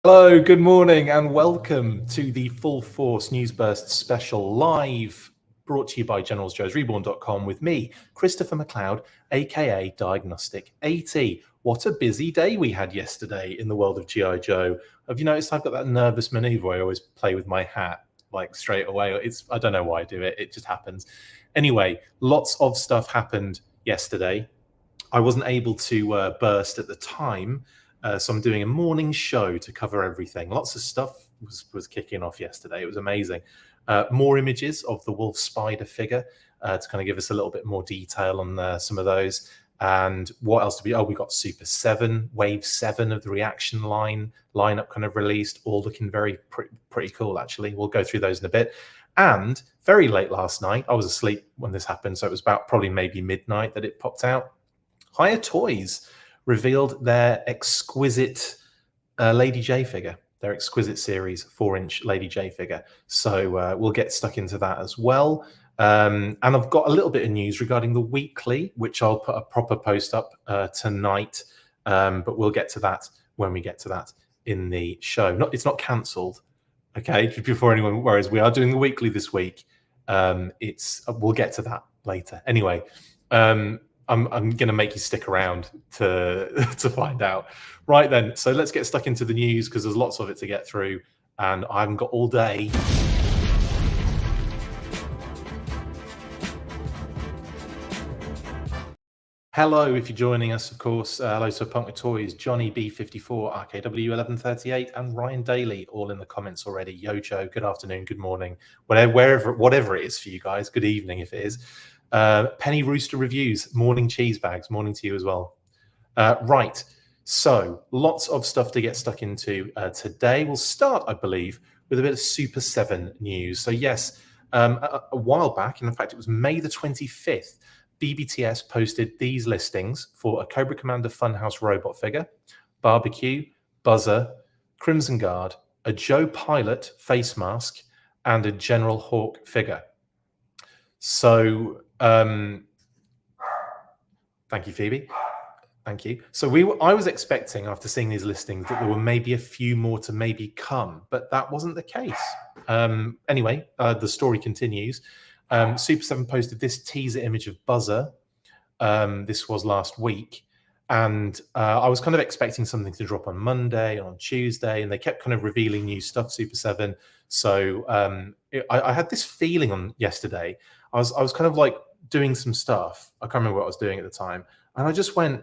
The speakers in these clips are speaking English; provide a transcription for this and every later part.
Hello, good morning, and welcome to the Full Force News Burst special live, brought to you by GeneralsJoesReborn.com with me, Christopher McLeod AKA Diagnostic 80. What a busy day we had yesterday in the world of G.I. Joe. Have you noticed I've got that nervous maneuver where I always play with my hat like straight away? I don't know why I do it, it just happens. Anyway, lots of stuff happened yesterday. I wasn't able to burst at the time. So I'm doing a morning show to cover everything. Lots of stuff was kicking off yesterday. It was amazing. More images of the wolf spider figure to kind of give us a little bit more detail on some of those. And what else we got SUPER7, Wave 7 of the reaction lineup kind of released, all looking pretty cool, actually. We'll go through those in a bit. And very late last night, I was asleep when this happened, so it was about probably maybe midnight that it popped out. HIYA Toys revealed their exquisite Lady Jaye figure, their exquisite series 4-inch Lady Jaye figure. So we'll get stuck into that as well. And I've got a little bit of news regarding the weekly, which I'll put a proper post up tonight. But we'll get to that when we get to that in the show. It's not cancelled, okay? Before anyone worries, we are doing the weekly this week. We'll get to that later. Anyway. I'm going to make you stick around to find out. Right then, so let's get stuck into the news because there's lots of it to get through and I haven't got all day. Hello, if you're joining us, of course. Hello to Punk with Toys, Johnny B54, RKW1138, and Ryan Daly, all in the comments already. Yocho, good afternoon, good morning, whatever it is for you guys. Good evening if it is. Penny Rooster Reviews, morning cheese bags, morning to you as well. Right, so lots of stuff to get stuck into today. We'll start, I believe, with a bit of SUPER7 news. So yes, a while back, and in fact it was May the 25th, BBTS posted these listings for a Cobra Commander Funhouse robot figure, Barbecue, Buzzer, Crimson Guard, a Joe Pilot face mask, and a General Hawk figure. So thank you, Phoebe. Thank you. So I was expecting, after seeing these listings, that there were maybe a few more to maybe come, but that wasn't the case. Anyway, the story continues. SUPER7 posted this teaser image of Buzzer. This was last week. And I was kind of expecting something to drop on Monday, on Tuesday, and they kept kind of revealing new stuff, SUPER7. So I had this feeling on yesterday. I was kind of like doing some stuff. I can't remember what I was doing at the time. And I just went,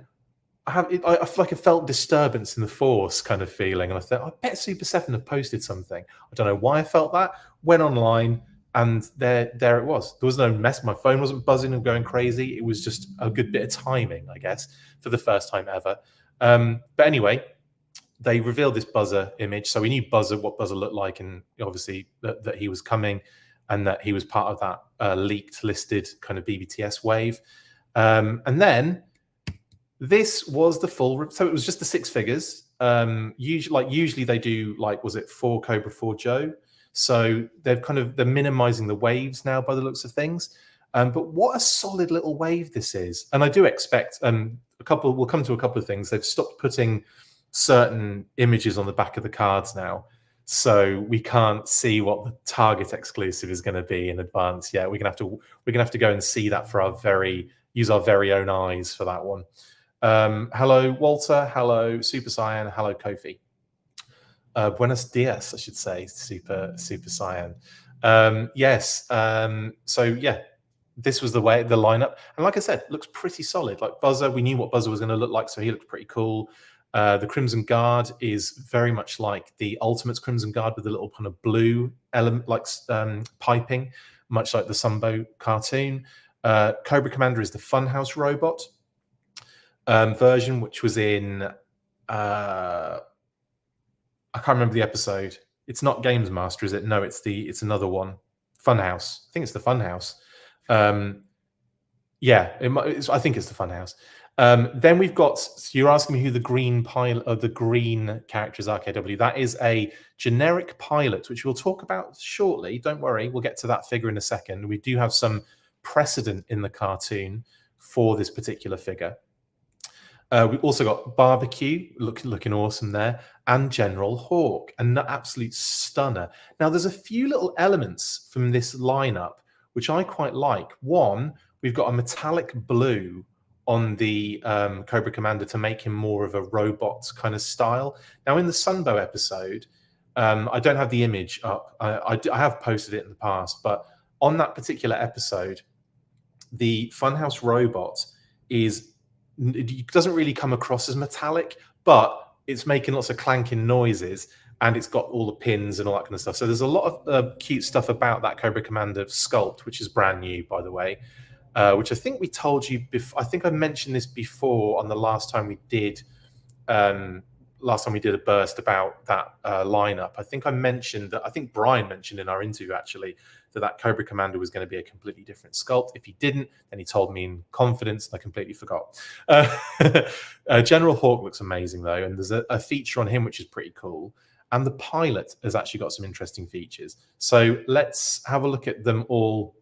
I feel like I felt disturbance in the force kind of feeling. And I thought, I bet SUPER7 have posted something. I don't know why I felt that. Went online and there it was. There was no mess. My phone wasn't buzzing and going crazy. It was just a good bit of timing, I guess, for the first time ever. But anyway, they revealed this Buzzer image. So we knew what Buzzer looked like, and obviously that he was coming and that he was part of that leaked, listed kind of BBTS wave. And then this was the full, so it was just the 6 figures. Usually they do, like, was it 4 Cobra, 4 Joe? So they're minimizing the waves now by the looks of things. But what a solid little wave this is. And I do expect, we'll come to a couple of things. They've stopped putting certain images on the back of the cards now. So we can't see what the Target exclusive is going to be in advance yet. We're gonna have to go and see that for use our very own eyes for that one. Hello Walter, hello Super Cyan, hello Kofi. Buenos dias, I should say, Super Cyan. Yes. So yeah, this was the lineup, and like I said, looks pretty solid. Like Buzzer, we knew what Buzzer was going to look like, so he looked pretty cool. The Crimson Guard is very much like the Ultimates Crimson Guard with a little kind of blue element, like piping, much like the Sunbow cartoon. Cobra Commander is the Funhouse robot version, which was in I can't remember the episode. It's not Games Master, is it? No, it's another one. Funhouse. I think it's the Funhouse. Yeah, I think it's the Funhouse. Then we've got, so you're asking me who the green pilot, or the green character is, RKW. That is a generic pilot, which we'll talk about shortly. Don't worry, we'll get to that figure in a second. We do have some precedent in the cartoon for this particular figure. We've also got Barbecue, looking awesome there, and General Hawk, an absolute stunner. Now, there's a few little elements from this lineup which I quite like. One, we've got a metallic blue on the Cobra Commander to make him more of a robot kind of style. Now, in the Sunbow episode, I don't have the image up. I have posted it in the past, but on that particular episode, the Funhouse robot it doesn't really come across as metallic, but it's making lots of clanking noises, and it's got all the pins and all that kind of stuff. So there's a lot of cute stuff about that Cobra Commander sculpt, which is brand new, by the way, which I think we told you before. I think I mentioned this before on the last time we did a burst about that lineup. I think I mentioned that. I think Brian mentioned in our interview actually that Cobra Commander was going to be a completely different sculpt. If he didn't, then he told me in confidence, and I completely forgot. General Hawk looks amazing though, and there's a feature on him which is pretty cool. And the pilot has actually got some interesting features. So let's have a look at them all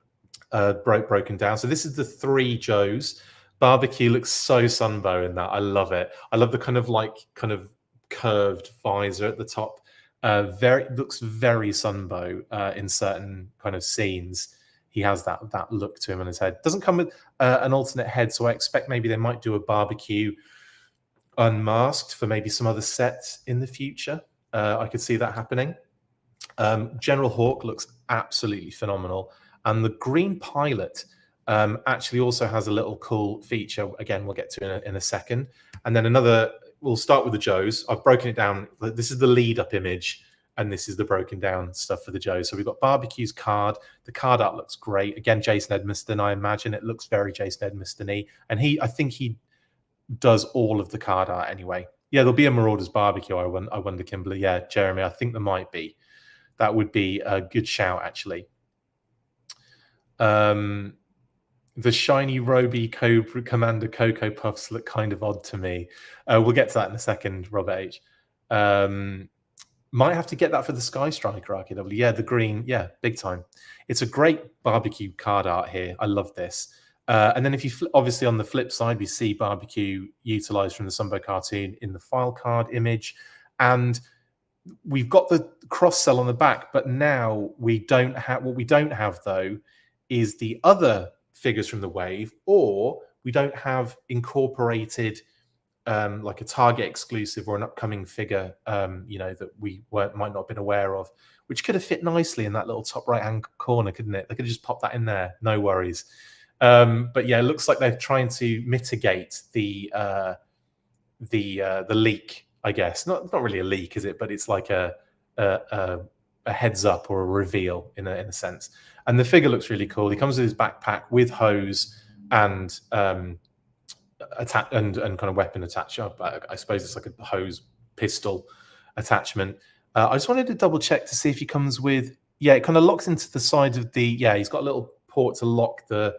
broken down. So this is the 3 Joes. Barbecue looks so Sunbow in that. I love it. I love the kind of curved visor at the top. Looks very Sunbow in certain kind of scenes. He has that look to him on his head. Doesn't come with an alternate head, so I expect maybe they might do a Barbecue unmasked for maybe some other sets in the future. I could see that happening. General Hawk looks absolutely phenomenal, and the green pilot actually also has a little cool feature. Again, we'll get to in a second, and then another. We'll start with the Joes. I've broken it down. This is the lead-up image, and this is the broken down stuff for the Joes. So we've got Barbecue's card. The card art looks great. Again, Jason Edmiston, I imagine it looks very Jason Edmiston-y. And I think he does all of the card art anyway. Yeah, there'll be a Marauders Barbecue, I wonder, Kimberly. Yeah, Jeremy, I think there might be. That would be a good shout, actually. The shiny Roby Cobra Commander Cocoa Puffs look kind of odd to me. We'll get to that in a second, Robert H. Might have to get that for the Sky Striker RKW. Yeah, the green. Yeah, big time. It's a great Barbecue card art here. I love this. And then if you obviously on the flip side, we see Barbecue utilized from the Sunbow cartoon in the file card image. And we've got the cross-sell on the back, but now we don't have, what we don't have though, is the other figures from the wave, or we don't have incorporated like a Target exclusive or an upcoming figure, that we might not have been aware of, which could have fit nicely in that little top right-hand corner, couldn't it? They could have just popped that in there, no worries. But yeah, it looks like they're trying to mitigate the leak, I guess. Not really a leak, is it? But it's like a heads up or a reveal in a sense. And the figure looks really cool. He comes with his backpack with hose and and kind of weapon attached. I suppose it's like a hose pistol attachment. I just wanted to double check to see if he comes with. Yeah, it kind of locks into the side of the. Yeah, he's got a little port to lock the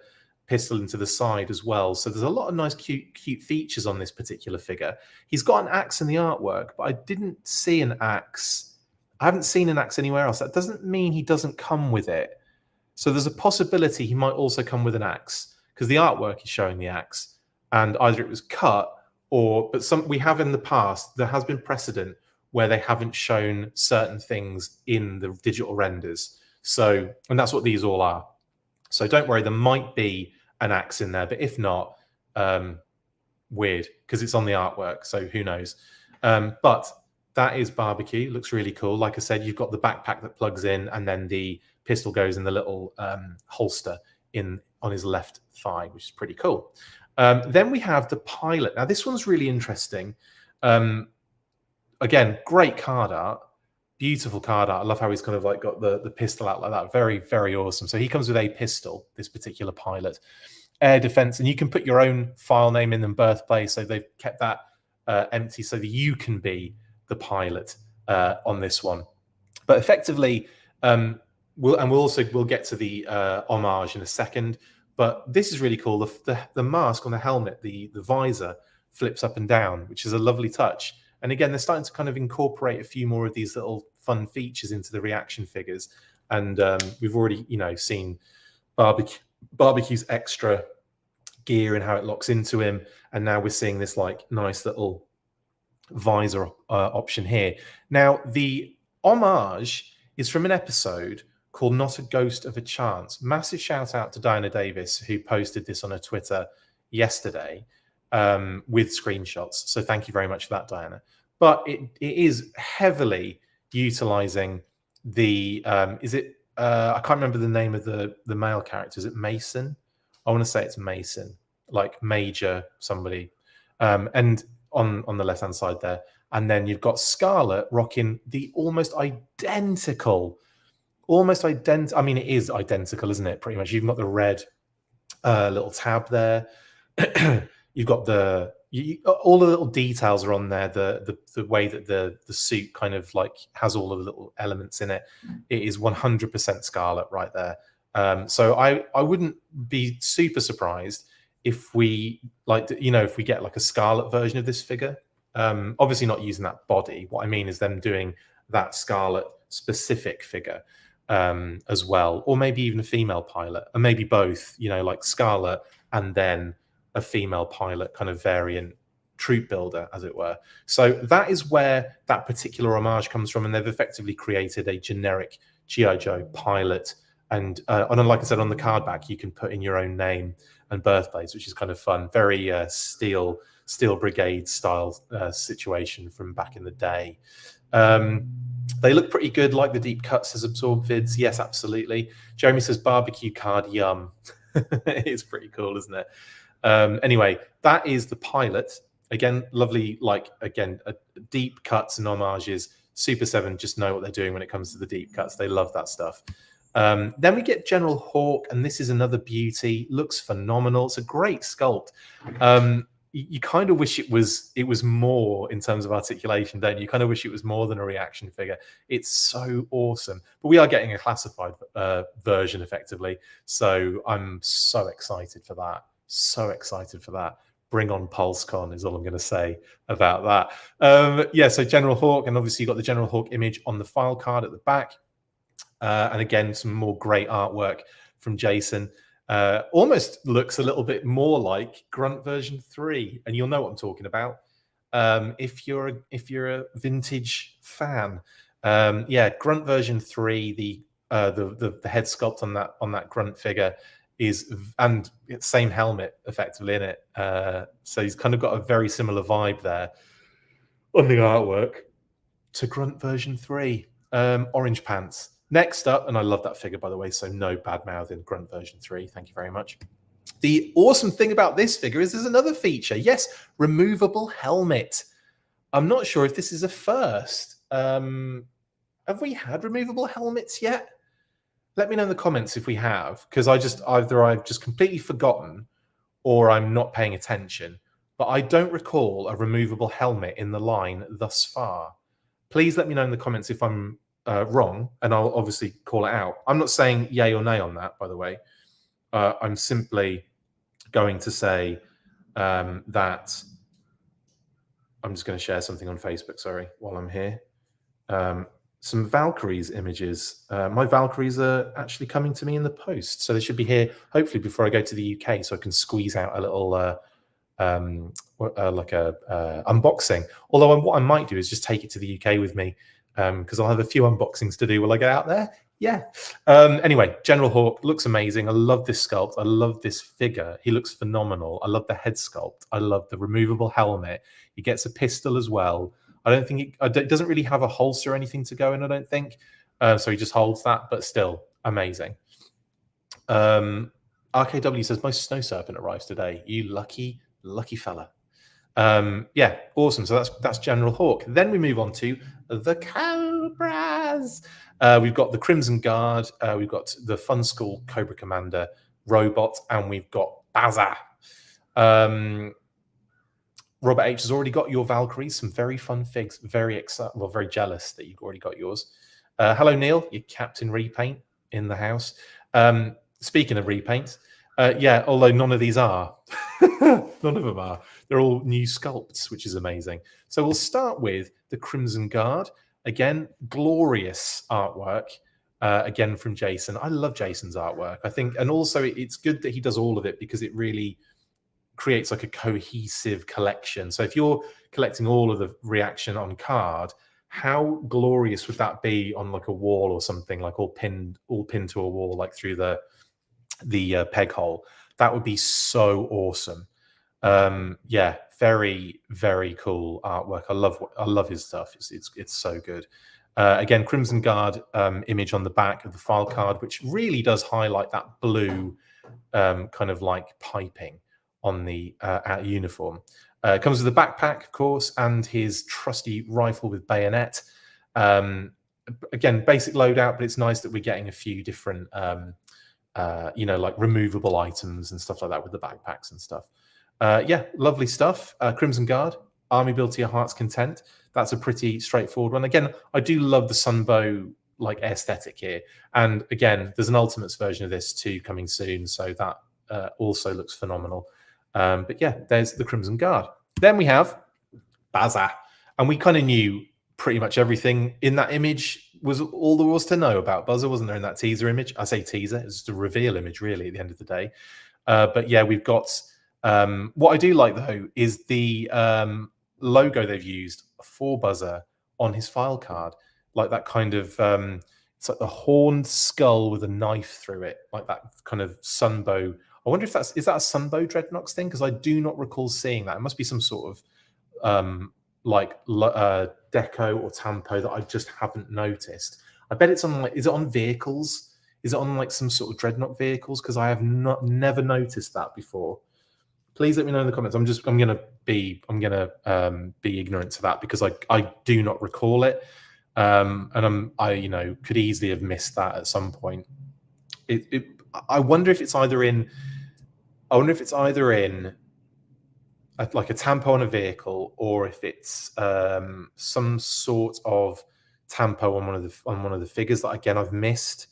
pistol into the side as well. So there's a lot of nice, cute features on this particular figure. He's got an axe in the artwork, but I didn't see an axe. I haven't seen an axe anywhere else. That doesn't mean he doesn't come with it. So there's a possibility he might also come with an axe, because the artwork is showing the axe, and either it was cut but we have in the past, there has been precedent where they haven't shown certain things in the digital renders. So, and that's what these all are. So don't worry, there might be an axe in there, but if not, weird, because it's on the artwork, so who knows. But that is Barbecue. Looks really cool. Like I said, you've got the backpack that plugs in, and then the pistol goes in the little holster on his left thigh, which is pretty cool. Then we have the pilot. Now, this one's really interesting. Again, great card art. Beautiful card art. I love how he's kind of like got the pistol out like that. Very, very awesome. So he comes with a pistol, this particular pilot. Air defense, and you can put your own file name in and birthplace. So they've kept that empty so that you can be the pilot on this one. But effectively, we'll get to the homage in a second. But this is really cool. The mask on the helmet, the visor flips up and down, which is a lovely touch. And again, they're starting to kind of incorporate a few more of these little fun features into the reaction figures. And we've already, seen Barbecue's extra gear and how it locks into him. And now we're seeing this like nice little visor option here. Now, the homage is from an episode called Not a Ghost of a Chance. Massive shout out to Diana Davis, who posted this on her Twitter yesterday with screenshots. So thank you very much for that, Diana. But it is heavily utilizing the, I can't remember the name of the male character. Is it Mason? I want to say it's Mason, like Major somebody. And on the left-hand side there. And then you've got Scarlet rocking the almost identical, I mean, it is identical, isn't it? Pretty much. You've got the red little tab there. You've got all the little details are on there. The way that the suit kind of like has all of the little elements in it. It is 100% Scarlet right there. So I wouldn't be super surprised if we if we get like a Scarlet version of this figure. Obviously not using that body. What I mean is them doing that Scarlet specific figure as well, or maybe even a female pilot, or maybe both, like Scarlet and then a female pilot kind of variant troop builder, as it were. So that is where that particular homage comes from, and they've effectively created a generic G.I. Joe pilot. And like I said, on the card back, you can put in your own name and birthplace, which is kind of fun. Very Steel Brigade style situation from back in the day. They look pretty good, like the deep cuts as absorb vids. Yes, absolutely. Jeremy says barbecue card, yum. It's pretty cool, isn't it? Anyway, that is the pilot. Again, lovely, deep cuts and homages. Super7 just know what they're doing when it comes to the deep cuts. They love that stuff. Then we get General Hawk, and this is another beauty. Looks phenomenal. It's a great sculpt. You kind of wish it was more in terms of articulation, don't you? You kind of wish it was more than a reaction figure. It's so awesome. But we are getting a classified version effectively. So I'm so excited for that. So excited for that. Bring on PulseCon is all I'm going to say about that. So General Hawk, and obviously you've got the General Hawk image on the file card at the back. And again, some more great artwork from Jason. Almost looks a little bit more like Grunt version 3, and you'll know what I'm talking about if you're a vintage fan. Grunt version 3, the head sculpt on that Grunt figure is, and it's same helmet effectively in it. So he's kind of got a very similar vibe there on the artwork to Grunt version 3. Orange pants. Next up, and I love that figure, by the way, so no bad mouth in Grunt version 3. Thank you very much. The awesome thing about this figure is there's another feature. Yes, removable helmet. I'm not sure if this is a first. Have we had removable helmets yet? Let me know in the comments if we have, because either I've just completely forgotten or I'm not paying attention. But I don't recall a removable helmet in the line thus far. Please let me know in the comments if I'm wrong, and I'll obviously call it out. I'm not saying yay or nay on that, by the way. I'm simply going to say that I'm just going to share something on Facebook, sorry, while I'm here. Some Valkyries images. My Valkyries are actually coming to me in the post, so they should be here hopefully before I go to the UK, so I can squeeze out a little unboxing. Although what I might do is just take it to the UK with me, because I'll have a few unboxings to do while I get out there. Yeah. Anyway, General Hawk looks amazing. I love this sculpt. I love this figure. He looks phenomenal. I love the head sculpt. I love the removable helmet. He gets a pistol as well. I don't think it doesn't really have a holster or anything to go in, I don't think. So he just holds that, but still amazing. RKW says, my Snow Serpent arrives today. You lucky fella. Yeah, awesome. So that's General Hawk. Then we move on to the Cobras. We've got the Crimson Guard. We've got the Fun School Cobra Commander robot, and we've got Baza. Robert H has already got your Valkyries. Some very fun figs. Very excited. Well, very jealous that you've already got yours. Hello, Neil. Your Captain Repaint in the house. Speaking of repaints, yeah, although none of these are. None of them are. They're all new sculpts, which is amazing. So we'll start with the Crimson Guard. Again, glorious artwork. Again, from Jason. I love Jason's artwork. I think, and also it's good that he does all of it, because it really creates like a cohesive collection. So if you're collecting all of the reaction on card, how glorious would that be on like a wall or something, like all pinned to a wall, like through the peg hole? That would be so awesome. Yeah, very, very cool artwork. I love his stuff. It's so good. Again, Crimson Guard image on the back of the file card, which really does highlight that blue kind of like piping on the uniform. It comes with a backpack, of course, and his trusty rifle with bayonet. Again, basic loadout, but it's nice that we're getting a few different, like removable items and stuff like that with the backpacks and stuff. Yeah, lovely stuff. Crimson Guard, army build to your heart's content. That's a pretty straightforward one. Again, I do love the Sunbow like aesthetic here. And again, there's an Ultimates version of this too coming soon, so that also looks phenomenal. But yeah, there's the Crimson Guard. Then we have Baza, and we kind of knew pretty much everything in that image was all there was to know about Buzzer, wasn't there, in that teaser image? I say teaser, it's just a reveal image really at the end of the day. But yeah, we've got what I do like though is the logo they've used for Buzzer on his file card, like that kind of it's like the horned skull with a knife through it, like that kind of Sunbow. I wonder if is that a Sunbow Dreadnoks thing, because I do not recall seeing that. It must be some sort of deco or tampo that I just haven't noticed. I bet it's on, like, is it on vehicles? Is it on like some sort of Dreadnought vehicles? Because I have never noticed that before. Please let me know in the comments. I'm gonna be ignorant to that because I do not recall it, and I could easily have missed that at some point. I wonder if it's either in. I wonder if it's either in like a tampo on a vehicle, or if it's some sort of tampo on one of the figures that again I've missed.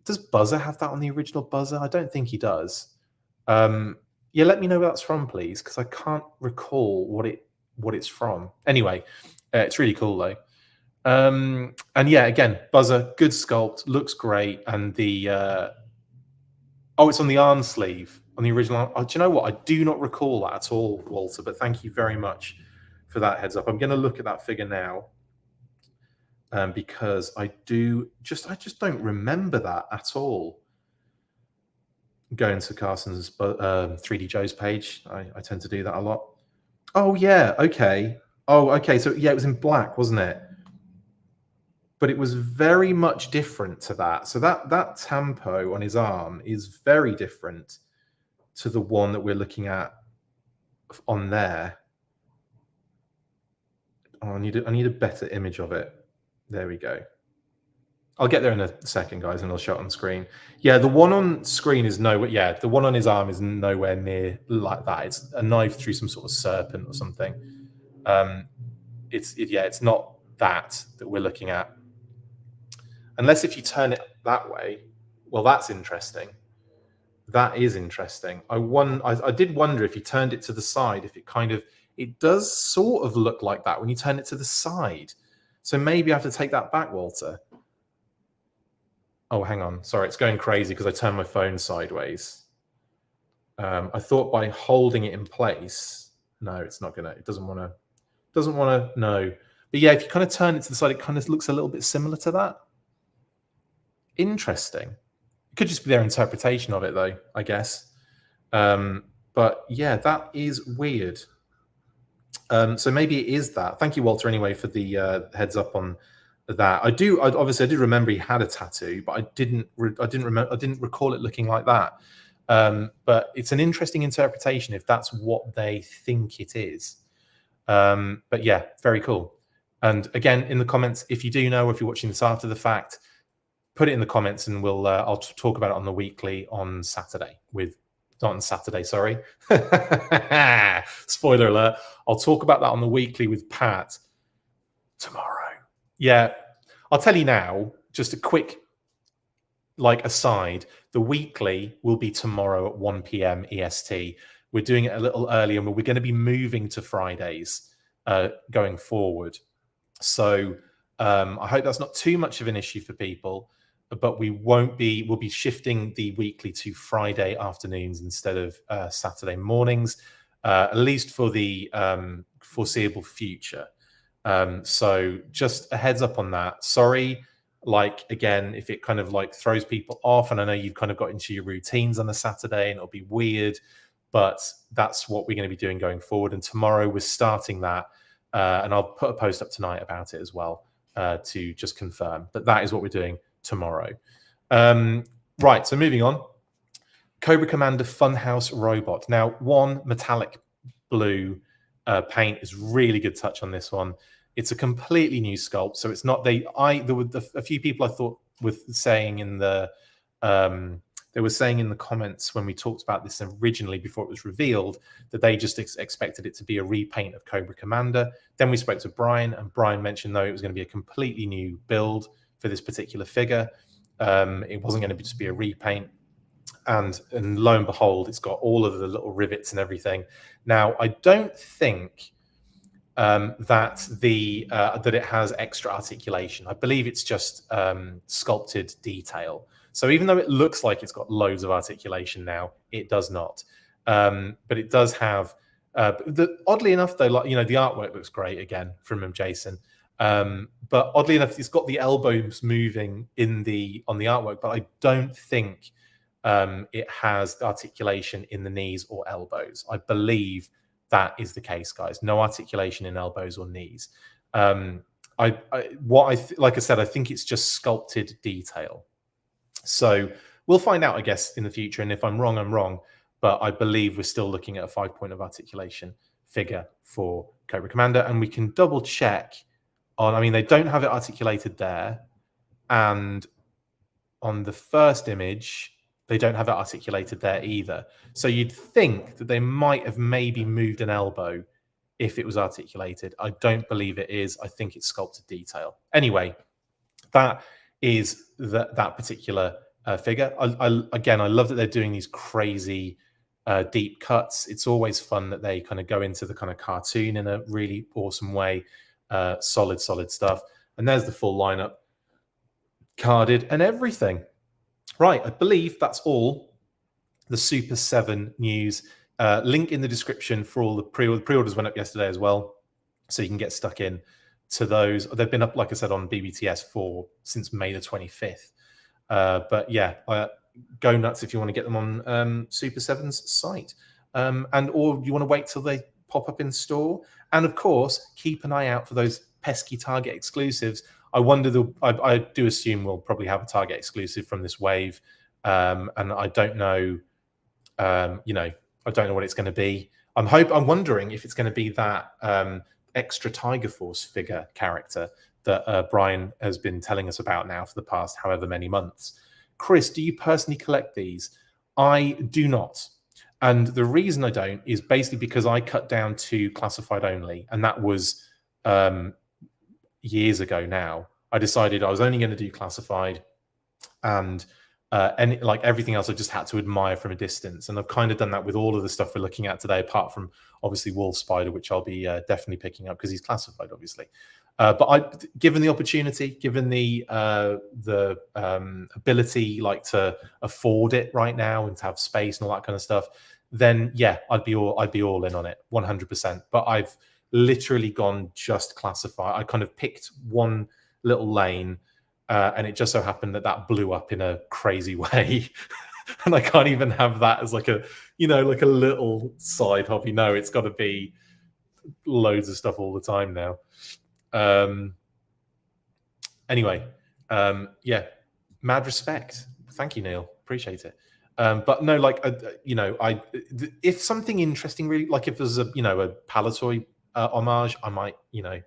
Does Buzzer have that on the original Buzzer? I don't think he does. Yeah, let me know where that's from, please, because I can't recall what it's from. Anyway, it's really cool though. And yeah, again, Buzzer, good sculpt, looks great, and the it's on the arm sleeve on the original. Do you know what? I do not recall that at all, Walter. But thank you very much for that heads up. I'm going to look at that figure now, because I just don't remember that at all. Going to Carson's 3D Joe's page, I tend to do that a lot. Oh yeah, okay. Oh, okay. So yeah, it was in black, wasn't it? But it was very much different to that. So that tampo on his arm is very different to the one that we're looking at on there. Oh, I need a better image of it. There we go. I'll get there in a second, guys, and I'll show it on screen. Yeah, the one on screen is nowhere. Yeah, the one on his arm is nowhere near like that. It's a knife through some sort of serpent or something. It's not that we're looking at. Unless if you turn it that way. Well, that's interesting. That is interesting. I did wonder if you turned it to the side, if it does sort of look like that when you turn it to the side. So maybe I have to take that back, Walter. Oh, hang on. Sorry, it's going crazy because I turned my phone sideways. I thought by holding it in place. No, it's not gonna. It doesn't want to. No. But yeah, if you kind of turn it to the side, it kind of looks a little bit similar to that. Interesting. It could just be their interpretation of it, though, I guess. But yeah, that is weird. So maybe it is that. Thank you, Walter, anyway, for the heads up on that. I did remember he had a tattoo, but I didn't recall it looking like that. But it's an interesting interpretation if that's what they think it is. But yeah, very cool. And again, in the comments, if you do know, or if you're watching this after the fact, put it in the comments, and I'll talk about it on the weekly on Saturday not on Saturday, sorry. Spoiler alert. I'll talk about that on the weekly with Pat tomorrow. Yeah, I'll tell you now, just a quick aside, the weekly will be tomorrow at 1 p.m. EST. We're doing it a little earlier, and we're going to be moving to Fridays going forward. So I hope that's not too much of an issue for people. but we'll be shifting the weekly to Friday afternoons instead of Saturday mornings, at least for the foreseeable future. So just a heads up on that. Sorry, like, again, if it kind of like throws people off, and I know you've kind of got into your routines on a Saturday and it'll be weird, but that's what we're going to be doing going forward. And tomorrow we're starting that, and I'll put a post up tonight about it as well, to just confirm. But that is what we're doing tomorrow. Right, so moving on. Cobra Commander Funhouse Robot. Now, one metallic blue paint is really good touch on this one. It's a completely new sculpt, so it's not there were a few people I thought were saying in the they were saying in the comments when we talked about this originally before it was revealed that they just expected it to be a repaint of Cobra Commander. Then we spoke to Brian, and Brian mentioned though it was going to be a completely new build for this particular figure. It wasn't going to just be a repaint. And lo and behold, it's got all of the little rivets and everything. Now, I don't think that it has extra articulation. I believe it's just sculpted detail. So even though it looks like it's got loads of articulation now, it does not. But it does have. Oddly enough, though, like, the artwork looks great again from Jason. But oddly enough, it's got the elbows moving on the artwork, but I don't think it has articulation in the knees or elbows. I believe that is the case, guys. No articulation in elbows or knees. Like I said, I think it's just sculpted detail. So we'll find out, I guess, in the future. And if I'm wrong, I'm wrong. But I believe we're still looking at a 5-point of articulation figure for Cobra Commander. And we can double check on, I mean, they don't have it articulated there. And on the first image, they don't have it articulated there either. So you'd think that they might have maybe moved an elbow if it was articulated. I don't believe it is. I think it's sculpted detail. Anyway, that is that particular figure. Again, I love that they're doing these crazy deep cuts. It's always fun that they kind of go into the kind of cartoon in a really awesome way. Solid stuff. And there's the full lineup, carded and everything. Right, I believe that's all the SUPER7 news. Link in the description for all the pre-orders went up yesterday as well, so you can get stuck in to those. They've been up, like I said, on BBTS since May the 25th. But yeah, go nuts if you want to get them on SUPER7's site, or you want to wait till they pop up in store. And of course, keep an eye out for those pesky Target exclusives. I do assume we'll probably have a Target exclusive from this wave, and I don't know, I don't know what it's going to be. I'm wondering if it's going to be that extra Tiger Force figure character that Brian has been telling us about now for the past however many months. Chris, do you personally collect these? I do not. And the reason I don't is basically because I cut down to classified only, and that was years ago now. I decided I was only going to do classified, and like everything else, I just had to admire from a distance. And I've kind of done that with all of the stuff we're looking at today, apart from obviously Wolf Spider, which I'll be definitely picking up because he's classified, obviously. But given the opportunity, given the ability, like to afford it right now and to have space and all that kind of stuff, then yeah, I'd be all in on it, 100%. But I've literally gone just classified. I kind of picked one little lane, and it just so happened that blew up in a crazy way. And I can't even have that as like a little side hobby. No, it's got to be loads of stuff all the time now. Anyway, yeah, mad respect. Thank you, Neil. Appreciate it. But no, like, if something interesting, really, like if there's a Palatoy homage, I might,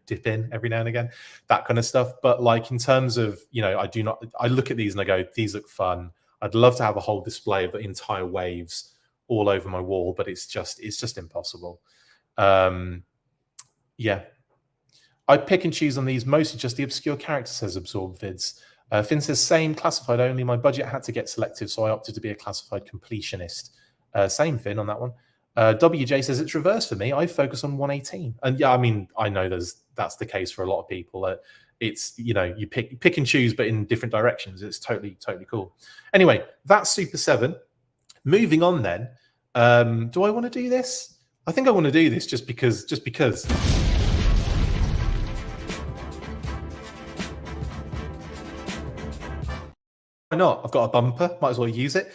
dip in every now and again, that kind of stuff. But like in terms of, I look at these and I go, these look fun. I'd love to have a whole display of the entire waves all over my wall, but it's just impossible. Yeah. I pick and choose on these, mostly just the obscure character, says Absorb Vids. Finn says, same, classified only. My budget had to get selective, so I opted to be a classified completionist. Same, Finn, on that one. WJ says, it's reverse for me. I focus on 118. And yeah, I mean, I know that's the case for a lot of people. it's, you know, you pick and choose, but in different directions. It's totally cool. Anyway, that's Super7. Moving on then. Do I want to do this? I think I want to do this just because. Why not? I've got a bumper. Might as well use it.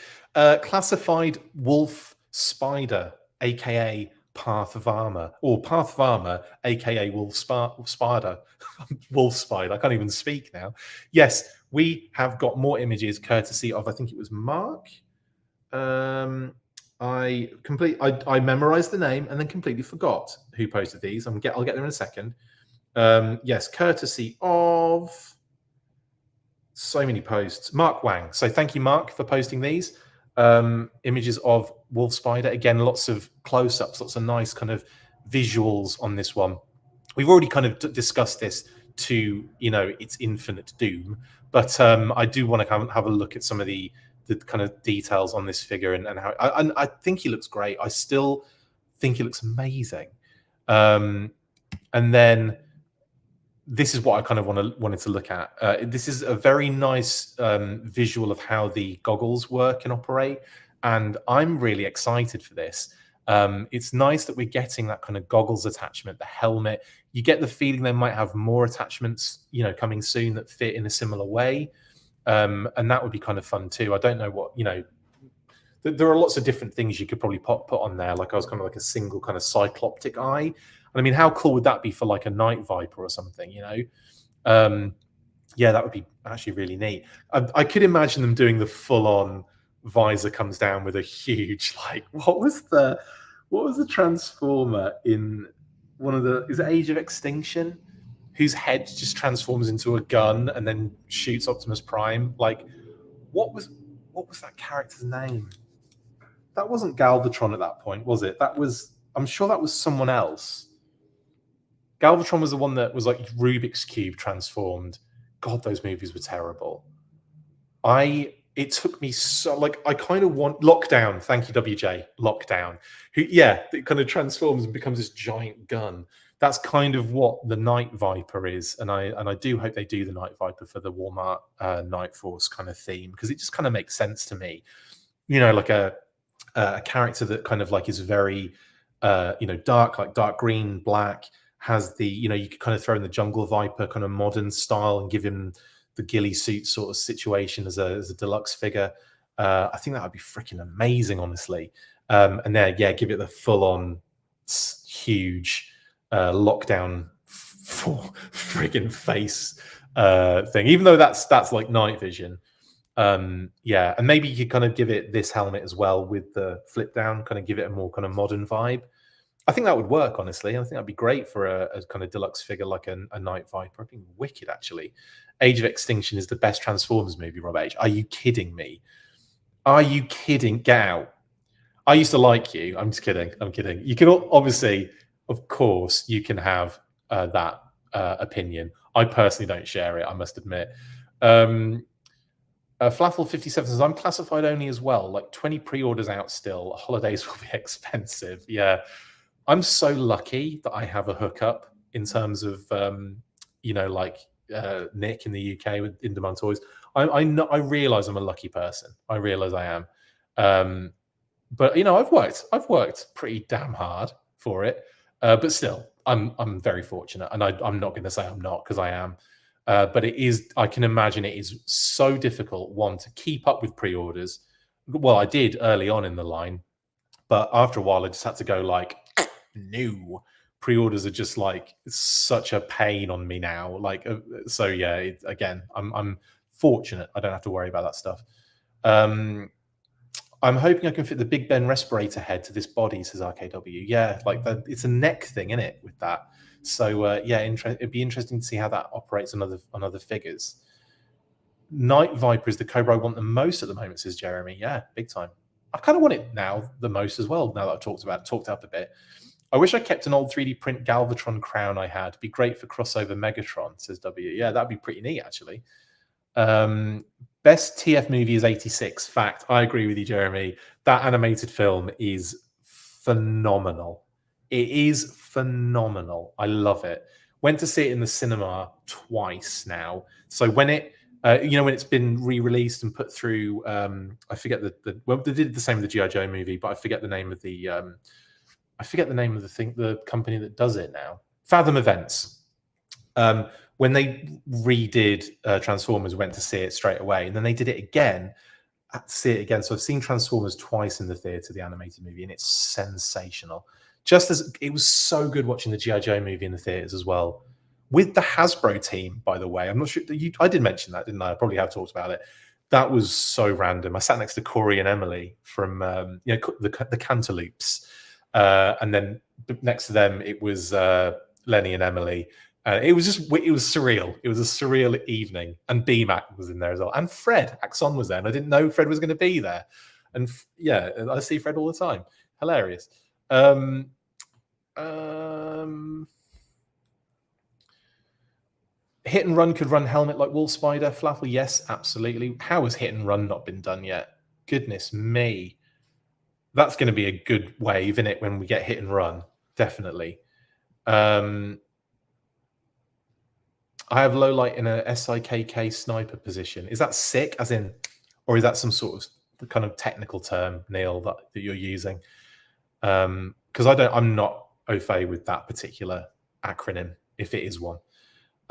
Classified wolf spider, aka Parth Varma, or Parth Varma, aka wolf spider. Wolf spider. I can't even speak now. Yes, we have got more images courtesy of, I think it was Mark. I memorized the name and then completely forgot who posted these. I'll get there in a second. Yes, courtesy of so many posts. Mark Wang. So thank you, Mark, for posting these. Images of wolf spider. Again, lots of close-ups, lots of nice kind of visuals on this one. We've already kind of discussed this to, you know, its infinite doom, but I do want to have a look at some of the kind of details on this figure and how I think he looks great. I still think he looks amazing. And then this is what I kind of wanted to look at. This is a very nice visual of how the goggles work and operate, and I'm really excited for this. It's nice that we're getting that kind of goggles attachment, the helmet. You get the feeling they might have more attachments, you know, coming soon that fit in a similar way. And that would be kind of fun too. I don't know what, you know, there are lots of different things you could probably put on there. Like I was kind of like a single kind of cycloptic eye. And I mean, how cool would that be for like a night viper or something, you know? Yeah, that would be actually really neat. I could imagine them doing the full on visor comes down with a huge, like, what was the transformer in one of the, is it Age of Extinction? Whose head just transforms into a gun and then shoots Optimus Prime. Like, what was that character's name? That wasn't Galvatron at that point, was it? That was, I'm sure that was someone else. Galvatron was the one that was like Rubik's Cube transformed. God, those movies were terrible. It took me so, like, I kind of want Lockdown. Thank you, WJ. Lockdown. Who, yeah, it kind of transforms and becomes this giant gun. That's kind of what the Night Viper is, and I do hope they do the Night Viper for the Walmart Night Force kind of theme, because it just kind of makes sense to me. You know, like a character that kind of like is very you know, dark, like dark green, black, has the, you know, you could kind of throw in the Jungle Viper kind of modern style and give him the ghillie suit sort of situation as a deluxe figure. I think that would be freaking amazing, honestly. And then yeah, give it the full on huge Lockdown friggin' face thing, even though that's like night vision. Yeah, and maybe you could kind of give it this helmet as well with the flip down, kind of give it a more kind of modern vibe. I think that would work, honestly. I think that'd be great for a kind of deluxe figure like a Night Viper. I think wicked, actually. Age of Extinction is the best Transformers movie, Rob H. Are you kidding me? Are you kidding? Get out. I used to like you. I'm just kidding. I'm kidding. You can obviously, of course, you can have that opinion. I personally don't share it, I must admit. Flaffle57 says, I'm classified only as well. Like 20 pre-orders out still. Holidays will be expensive. Yeah. I'm so lucky that I have a hookup in terms of, you know, like Nick in the UK with In Demand Toys. I realize I'm a lucky person. I realize I am. But you know, I've worked pretty damn hard for it. But still, I'm very fortunate, and I'm not going to say I'm not, because I am. But it is. I can imagine it is so difficult, one, to keep up with pre-orders. Well, I did early on in the line, but after a while, I just had to go like, no. Pre-orders are just like such a pain on me now. Like, so yeah. Again, I'm fortunate. I don't have to worry about that stuff. I'm hoping I can fit the Big Ben respirator head to this body, says RKW. Yeah, like that. It's a neck thing, isn't it, with that? So yeah, it'd be interesting to see how that operates on other figures. Night Viper is the Cobra I want the most at the moment, says Jeremy. Yeah, big time. I kind of want it now the most as well, now that I've talked up a bit. I wish I kept an old 3D print Galvatron crown I had. It'd be great for crossover Megatron, says W. Yeah, that'd be pretty neat, actually. Best TF movie is 86. Fact. I agree with you, Jeremy. That animated film is phenomenal. It is phenomenal. I love it. Went to see it in the cinema twice now. So when it, when it's been re-released and put through, I forget well, they did the same with the G.I. Joe movie, but I forget the name of the, the company that does it now. Fathom Events. When they redid Transformers, went to see it straight away, and then they did it again. See it again. So I've seen Transformers twice in the theater, the animated movie, and it's sensational. Just as it was so good watching the G.I. Joe movie in the theaters as well, with the Hasbro team, by the way. I'm not sure I did mention that, didn't I? I probably have talked about it. That was so random. I sat next to Corey and Emily from the Cantaloupes, and then next to them it was Lenny and Emily. It was surreal. It was a surreal evening, and BMAC was in there as well, and Fred Axon was there, and I didn't know Fred was going to be there. And yeah, I see Fred all the time. Hilarious. Hit and Run could run helmet like Wolf Spider. Flaffle, yes, absolutely. How has Hit and Run not been done yet? Goodness me. That's going to be a good wave, isn't it, when we get Hit and Run? Definitely. I have low light in a SIKK sniper position. Is that sick, as in, or is that some sort of kind of technical term, Neil, that you're using? Because I'm not au fait with that particular acronym, if it is one.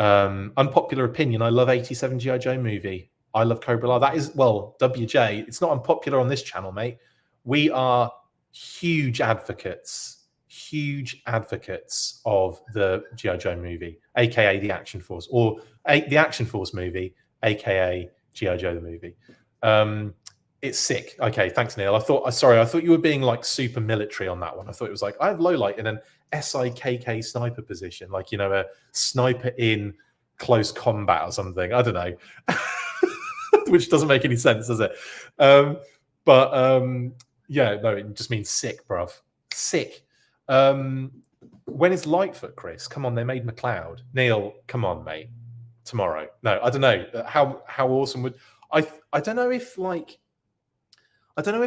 Unpopular opinion, I love 87 G.I. Joe movie. I love Cobra La. That is, well, WJ, it's not unpopular on this channel, mate. We are huge advocates of the G.I. Joe movie, aka the Action Force, or the Action Force movie, aka G.I. Joe the movie. It's sick. Okay, thanks, Neil. I thought you were being like super military on that one. I thought it was like, I have low light in an SIKK sniper position, like, a sniper in close combat or something. I don't know. Which doesn't make any sense, does it? Yeah, no, it just means sick, bruv. Sick. When is Lightfoot, Chris? Come on, they made McLeod. Neil, come on, mate. Tomorrow. No, I don't know. How awesome would I don't know if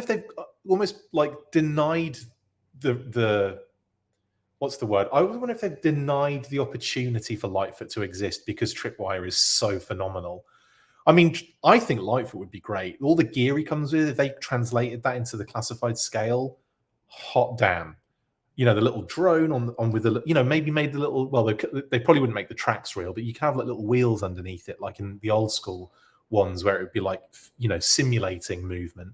they've almost like denied the what's the word? I wonder if they've denied the opportunity for Lightfoot to exist because Tripwire is so phenomenal. I mean, I think Lightfoot would be great. All the gear he comes with, if they translated that into the classified scale, hot damn. The little drone on with the, maybe made the little, well, they probably wouldn't make the tracks real, but you can have like little wheels underneath it, like in the old school ones where it would be like, simulating movement.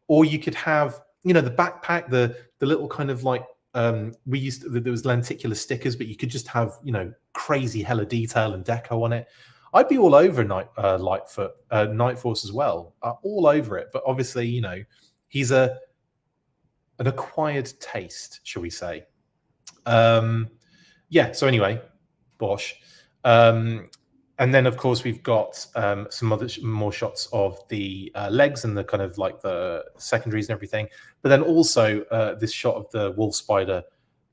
Or you could have, the backpack, the little kind of like, there was lenticular stickers, but you could just have, crazy hella detail and deco on it. I'd be all over Lightfoot, Night Force as well, all over it. But obviously, he's an acquired taste, shall we say? Yeah. So anyway, Bosch. And then, of course, we've got some more shots of the legs and the kind of like the secondaries and everything. But then also this shot of the Wolf Spider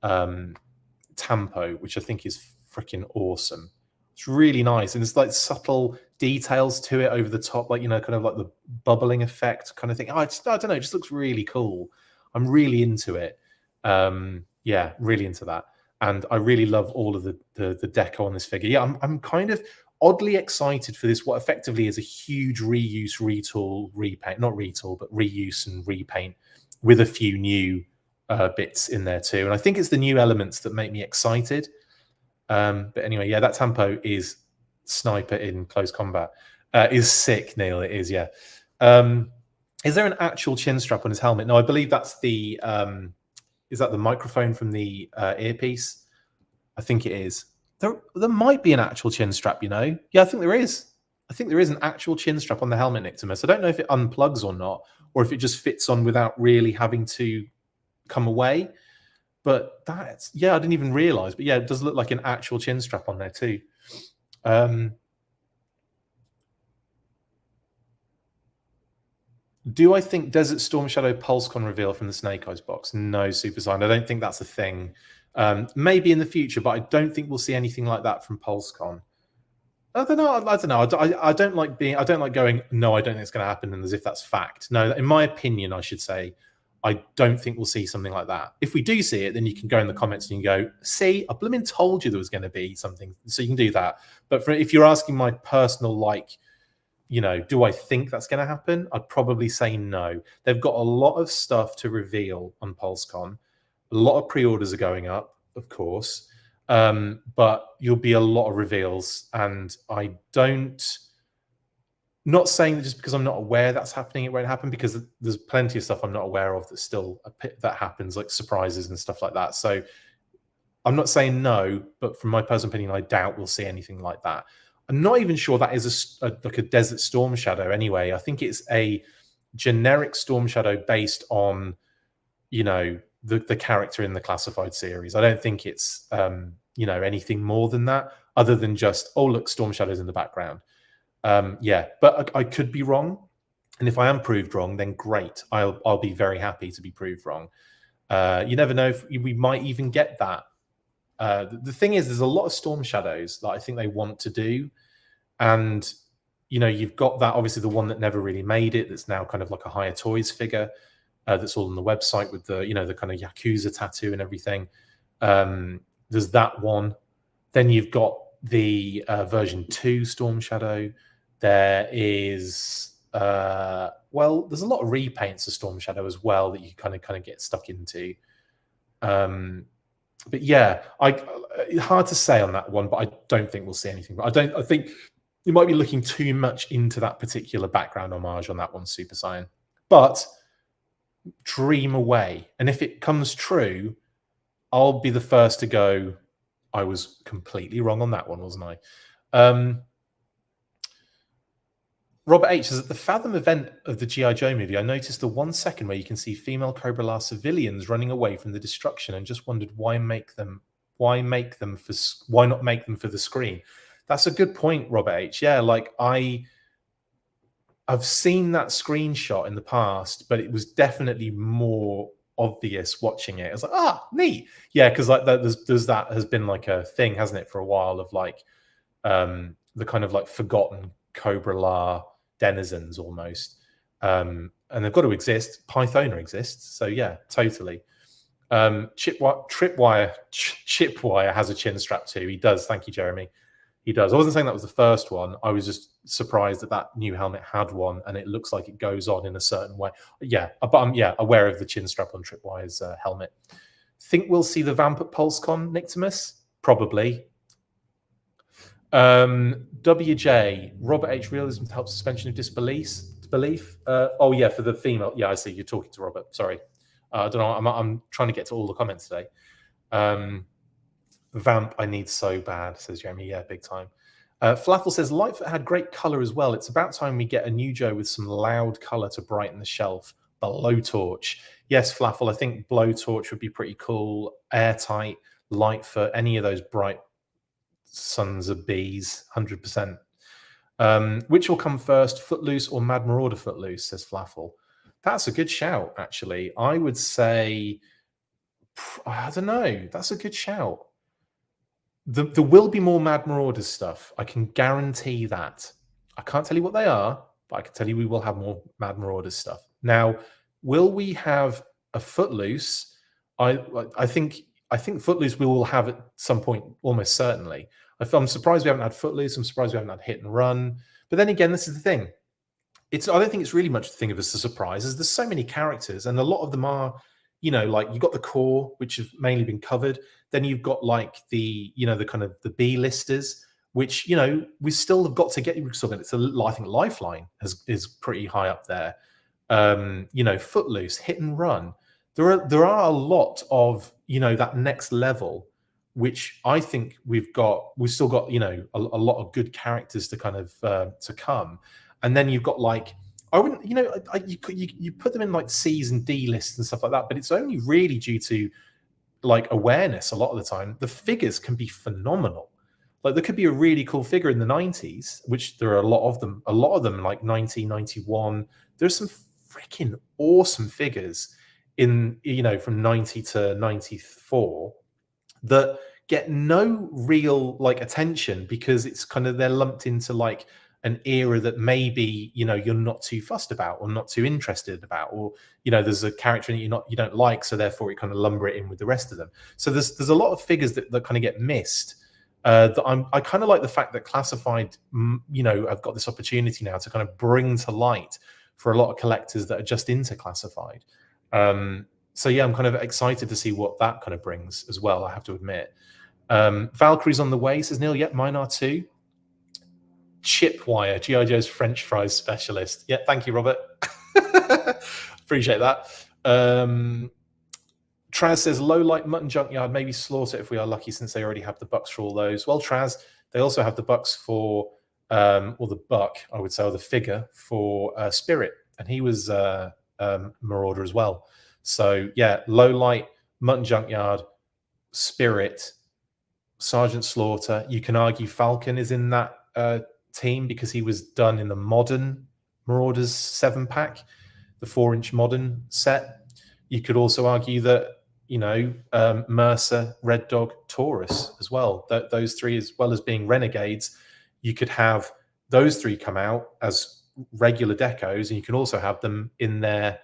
tampo, which I think is freaking awesome. It's really nice. And it's like subtle details to it over the top, like, kind of like the bubbling effect kind of thing. I don't know. It just looks really cool. I'm really into it. Yeah, really into that. And I really love all of the deco on this figure. Yeah, I'm kind of oddly excited for this, what effectively is a huge reuse, retool, repaint, not retool, but reuse and repaint with a few new bits in there too. And I think it's the new elements that make me excited. But anyway, yeah, that tempo is sniper in close combat. Is sick, Neil. It is, yeah. Is there an actual chin strap on his helmet? No, I believe that's the... is that the microphone from the earpiece? I think it is. There might be an actual chin strap, Yeah, I think there is. I think there is an actual chin strap on the helmet, Nictimus. I don't know if it unplugs or not, or if it just fits on without really having to come away. But that's... Yeah, I didn't even realize. But yeah, it does look like an actual chin strap on there too. Do I think Desert Storm Shadow PulseCon reveal from the Snake Eyes box? No, Super Sign. I don't think that's a thing. Maybe in the future, but I don't think we'll see anything like that from PulseCon. I don't know. I don't like going, no, I don't think it's going to happen, and as if that's fact. No, in my opinion, I should say, I don't think we'll see something like that. If we do see it, then you can go in the comments and you can go, see, I blooming told you there was going to be something. So you can do that. But if you're asking my personal, like, you know, do I think that's going to happen? I'd probably say no. They've got a lot of stuff to reveal on PulseCon. A lot of pre-orders are going up, of course. But you'll be a lot of reveals. And I don't... Not saying that just because I'm not aware that's happening, it won't happen, because there's plenty of stuff I'm not aware of that's still that happens, like surprises and stuff like that. So I'm not saying no, but from my personal opinion, I doubt we'll see anything like that. I'm not even sure that is like a Desert Storm Shadow anyway. I think it's a generic Storm Shadow based on, you know, the character in the classified series. I don't think it's, you know, anything more than that, other than just, oh, look, Storm Shadow's in the background. Yeah, but I could be wrong, and if I am proved wrong, then great. I'll be very happy to be proved wrong. You never know if we might even get that. The thing is, there's a lot of Storm Shadows that I think they want to do, and you know, you've got that, obviously the one that never really made it, that's now kind of like a HIYA Toys figure, that's all on the website with the, you know, the kind of Yakuza tattoo and everything. There's that one. Then you've got the version 2 Storm Shadow. There is well, there's a lot of repaints of Storm Shadow as well that you kind of get stuck into. But yeah, hard to say on that one, but I don't think we'll see anything. But I think you might be looking too much into that particular background homage on that one, Super Saiyan. But dream away, and if it comes true, I'll be the first to go, I was completely wrong on that one, wasn't I? Robert H says, at the Fathom event of the G.I. Joe movie, I noticed the 1 second where you can see female Cobra La civilians running away from the destruction, and just wondered why not make them for the screen. That's a good point, Robert H. Yeah, like I've seen that screenshot in the past, but it was definitely more obvious watching it. I was like, ah, neat. Yeah, because like there's that has been like a thing, hasn't it, for a while, of like the kind of like forgotten Cobra La denizens almost. And they've got to exist. Pythona exists. So yeah, totally. Chipwire has a chin strap too. He does. Thank you, Jeremy. He does. I wasn't saying that was the first one. I was just surprised that new helmet had one, and it looks like it goes on in a certain way. Yeah, but I'm aware of the chin strap on Tripwire's helmet. Think we'll see the Vamp at PulseCon, Nictimus? Probably. WJ, Robert H. Realism to help suspension of disbelief. Oh yeah, for the female. Yeah, I see. You're talking to Robert. Sorry. I don't know. I'm trying to get to all the comments today. Vamp, I need so bad, says Jeremy. Yeah, big time. Flaffle says, Lightfoot had great color as well. It's about time we get a new Joe with some loud color to brighten the shelf. Blowtorch. Yes, Flaffle, I think Blowtorch would be pretty cool. Airtight, Lightfoot, any of those bright sons of bees, 100%. Which will come first, Footloose or Mad Marauder Footloose, says Flaffle. That's a good shout, actually. I would say, I don't know. That's a good shout. There will be more Mad Marauders stuff. I can guarantee that. I can't tell you what they are, but I can tell you we will have more Mad Marauders stuff. Now, will we have a Footloose? I think Footloose we will have at some point, almost certainly. I'm surprised we haven't had Footloose. I'm surprised we haven't had Hit and Run. But then again, this is the thing. I don't think it's really much to think of as a surprise, as there's so many characters, and a lot of them are, you know, like you've got the core, which has mainly been covered. Then you've got like the, you know, the kind of the B-listers, which, you know, we still have got to get. I think Lifeline is pretty high up there. You know, Footloose, Hit and Run. There are a lot of, you know, that next level, which I think we've still got, you know, a lot of good characters to kind of to come. And then you've got like, I wouldn't, you know, you put them in like C's and D lists and stuff like that, but it's only really due to like awareness a lot of the time. The figures can be phenomenal. Like there could be a really cool figure in the 90s, which there are a lot of them like 1991. There's some freaking awesome figures in, you know, from 90 to 94 that get no real like attention because it's kind of, they're lumped into like an era that maybe, you know, you're not too fussed about or not too interested about, or, you know, there's a character that you don't like, so therefore you kind of lumber it in with the rest of them. So there's a lot of figures that kind of get missed. I kind of like the fact that Classified, you know, I've got this opportunity now to kind of bring to light for a lot of collectors that are just into Classified. So yeah, I'm kind of excited to see what that kind of brings as well, I have to admit. Valkyrie's on the way, says Neil. Yep, mine are too. Chipwire, G.I. Joe's French fries specialist. Yeah, thank you, Robert. Appreciate that. Traz says, low light mutton junkyard, maybe slaughter if we are lucky, since they already have the bucks for all those. Well, Traz, they also have the bucks for, or the buck, I would say, or the figure for Spirit. And he was Marauder as well. So yeah, low light, mutton junkyard, Spirit, Sergeant Slaughter. You can argue Falcon is in that team because he was done in the modern Marauders 7-pack, the 4-inch modern set. You could also argue that, you know, Mercer, Red Dog, Taurus as well. Those three, as well as being Renegades, you could have those three come out as regular decos, and you can also have them in there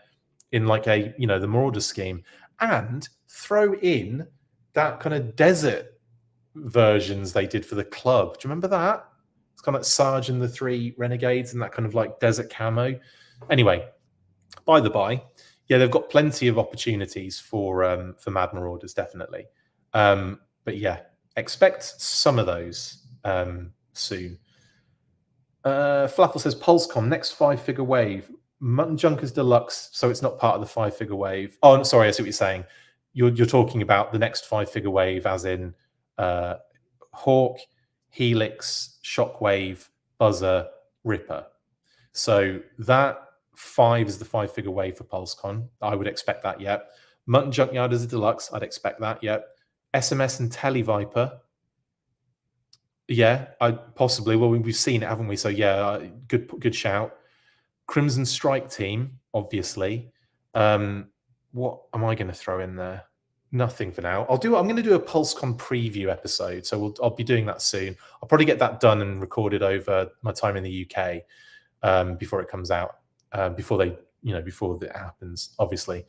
in like a, you know, the Marauder scheme, and throw in that kind of desert versions they did for the club. Do you remember that? It's kind of like Sarge and the three Renegades and that kind of like desert camo. Anyway, by the by, yeah, they've got plenty of opportunities for Mad Marauders, definitely. But yeah, expect some of those soon. Flaffle says, PulseCon, next 5-figure wave. Mutton Junkers Deluxe, so it's not part of the 5-figure wave. Oh, sorry, I see what you're saying. You're talking about the next 5-figure wave, as in Hawk, Helix, Shockwave, Buzzer, Ripper. So that 5 is the 5-figure wave for PulseCon. I would expect that, yep. Mutton Junkyard as a deluxe, I'd expect that, yep. SMS and Televiper, yeah, I possibly. Well, we've seen it, haven't we? So yeah, good shout. Crimson Strike Team, obviously. What am I going to throw in there? Nothing for now. I'm going to do a PulseCon preview episode, so I'll be doing that soon. I'll probably get that done and recorded over my time in the UK before it comes out, before it happens, obviously.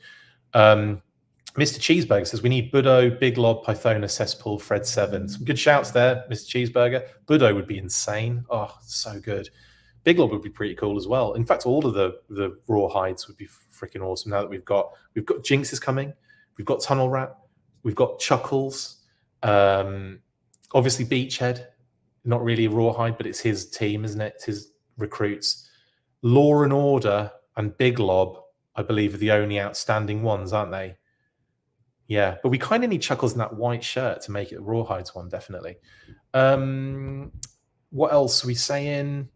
Mr. Cheeseburger says, we need Budo, Big Lob, Pythona, Cesspool, Fred 7. Some good shouts there, Mr. Cheeseburger. Budo would be insane. Oh, so good. Big Lob would be pretty cool as well. In fact, all of the raw hides would be freaking awesome now that we've got Jinx is coming. We've got Tunnel Rat. We've got Chuckles. Obviously, Beachhead. Not really a rawhide, but it's his team, isn't it? It's his recruits. Law and Order and Big Lob, I believe, are the only outstanding ones, aren't they? Yeah, but we kind of need Chuckles in that white shirt to make it a rawhides one, definitely. What else are we saying?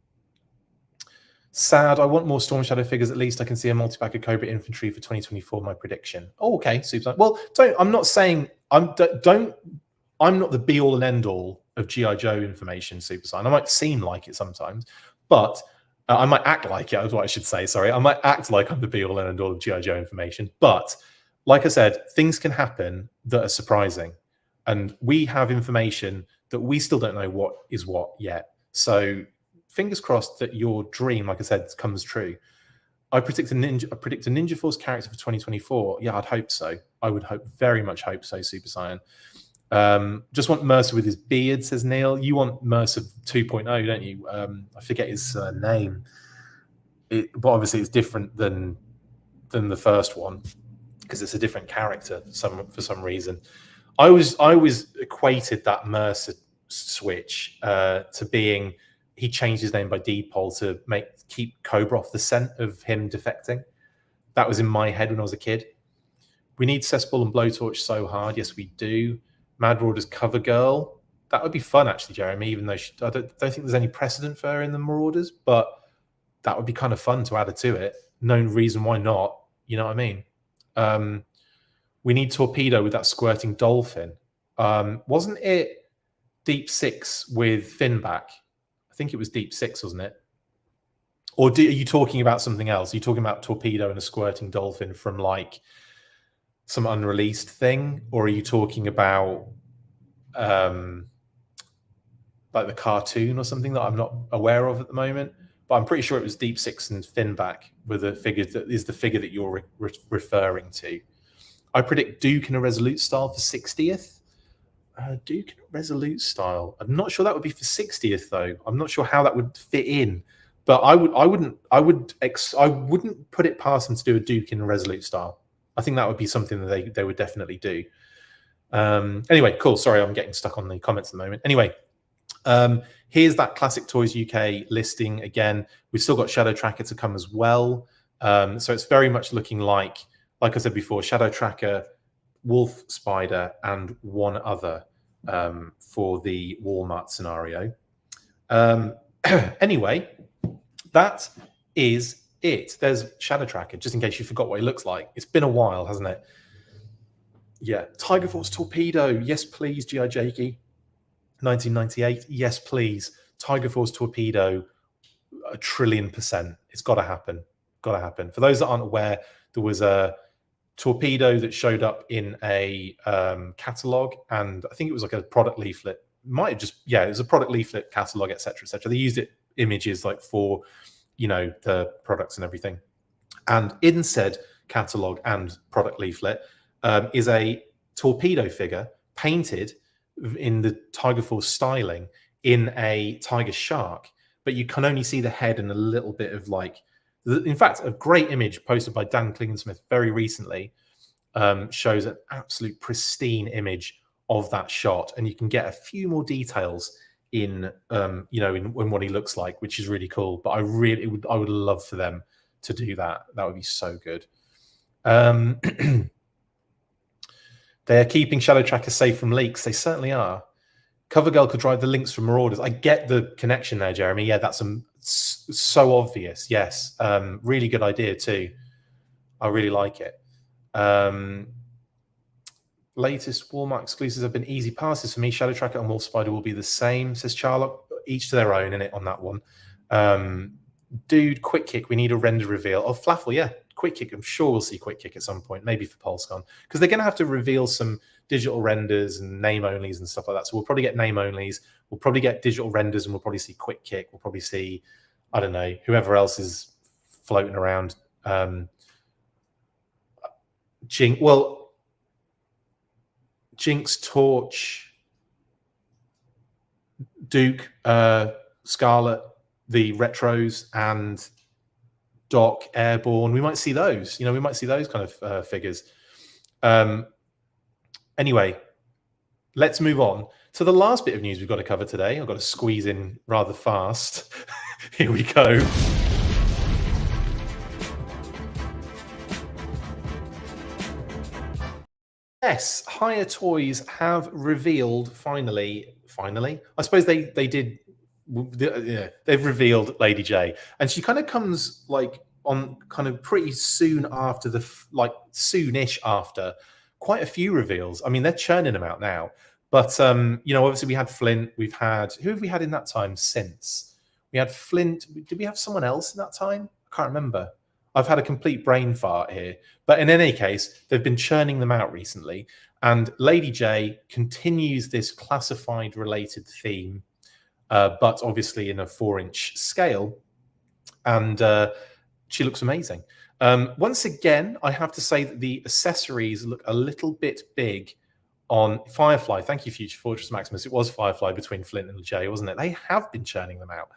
Sad. I want more Storm Shadow figures. At least I can see a multi-pack of Cobra Infantry for 2024. My prediction. Oh, okay. Super. Well, I'm not saying I'm not the be all and end all of GI Joe information. Super Sign. I might seem like it sometimes, but I might act like it. Is what I should say. Sorry, I might act like I'm the be all and end all of GI Joe information. But like I said, things can happen that are surprising, and we have information that we still don't know what is what yet. So fingers crossed that your dream, like I said, comes true. I predict a Ninja Force character for 2024. Yeah, I'd hope so. I would very much hope so, Super Saiyan. Just want Mercer with his beard, says Neil. You want Mercer 2.0, don't you? I forget his name. But obviously it's different than the first one, because it's a different character for some reason. I always equated that Mercer switch to being, he changed his name by default to keep Cobra off the scent of him defecting. That was in my head when I was a kid. We need Cesspool and Blowtorch so hard. Yes, we do. Mad Marauders cover girl. That would be fun, actually, Jeremy, even though I don't think there's any precedent for her in the Marauders, but that would be kind of fun to add her to it. No reason why not. You know what I mean? We need Torpedo with that squirting dolphin. Wasn't it Deep Six with Finback? I think it was Deep Six, wasn't it? Or are you talking about something else? Are you talking about Torpedo and a squirting dolphin from like some unreleased thing? Or are you talking about like the cartoon or something that I'm not aware of at the moment. But I'm pretty sure it was Deep Six and Finback with the figure that is the figure that you're referring to. I predict Duke in a Resolute style for 60th. Duke in a Resolute style. I'm not sure that would be for 60th though. I'm not sure how that would fit in. But I wouldn't put it past them to do a Duke in a Resolute style. I think that would be something that they would definitely do. Anyway, cool. Sorry, I'm getting stuck on the comments at the moment. Anyway, here's that Classic Toys UK listing again. We've still got Shadow Tracker to come as well. So it's very much looking like I said before, Shadow Tracker, Wolf Spider, and one other for the Walmart scenario. Anyway, that is it. There's Shadow Tracker, just in case you forgot what he looks like. It's been a while, hasn't it? Yeah. Tiger Force Torpedo. Yes, please, G.I. Jakey. 1998. Yes, please. Tiger Force Torpedo, 1,000,000,000%. It's got to happen. Got to happen. For those that aren't aware, there was a torpedo that showed up in a catalog, and I think it was like a product leaflet. Might have just, yeah, it was a product leaflet catalog, etc., etc. They used it images like for, you know, the products and everything. And in said catalog and product leaflet is a torpedo figure painted in the Tiger Force styling in a tiger shark, but you can only see the head and a little bit of like, in fact, a great image posted by Dan Klingensmith very recently shows an absolute pristine image of that shot, and you can get a few more details in you know, in what he looks like, which is really cool. But I would love for them to do that. That would be so good. They're keeping Shadow Tracker safe from leaks. They certainly are. CoverGirl could drive the links from Marauders. I get the connection there, Jeremy. Yeah, that's so obvious. Yes, really good idea too. I really like it. Latest Walmart exclusives have been easy passes for me. Shadow Tracker and Wolf Spider will be the same, says Charlotte. Each to their own in it on that one. Dude, Quick Kick. We need a render reveal. Oh, Flaffle, yeah. Quick Kick. I'm sure we'll see Quick Kick at some point, maybe for PulseCon, because they're going to have to reveal some digital renders and name onlys and stuff like that. So we'll probably get name onlys. We'll probably get digital renders, and we'll probably see Quick Kick. We'll probably see, I don't know, whoever else is floating around. Jinx, Torch, Duke, Scarlet, the retros, and Doc, Airborne. We might see those. You know, we might see those kind of figures. Anyway, let's move on to the last bit of news we've got to cover today. I've got to squeeze in rather fast. Here we go. Yes, HIYA Toys have revealed finally. I suppose they did. Yeah, they've revealed Lady Jaye, and she kind of comes like on kind of pretty soon after soonish after quite a few reveals. I mean, they're churning them out now. But you know, obviously we had Flint. We've had, who have we had in that time since? We had Flint. Did we have someone else in that time? I can't remember. I've had a complete brain fart here. But in any case, they've been churning them out recently. And Lady Jaye continues this classified related theme, but obviously in a 4-inch scale. And she looks amazing. Once again, I have to say that the accessories look a little bit big on Firefly. Thank you, Future Fortress Maximus. It was Firefly between Flint and Jaye, wasn't it? They have been churning them out.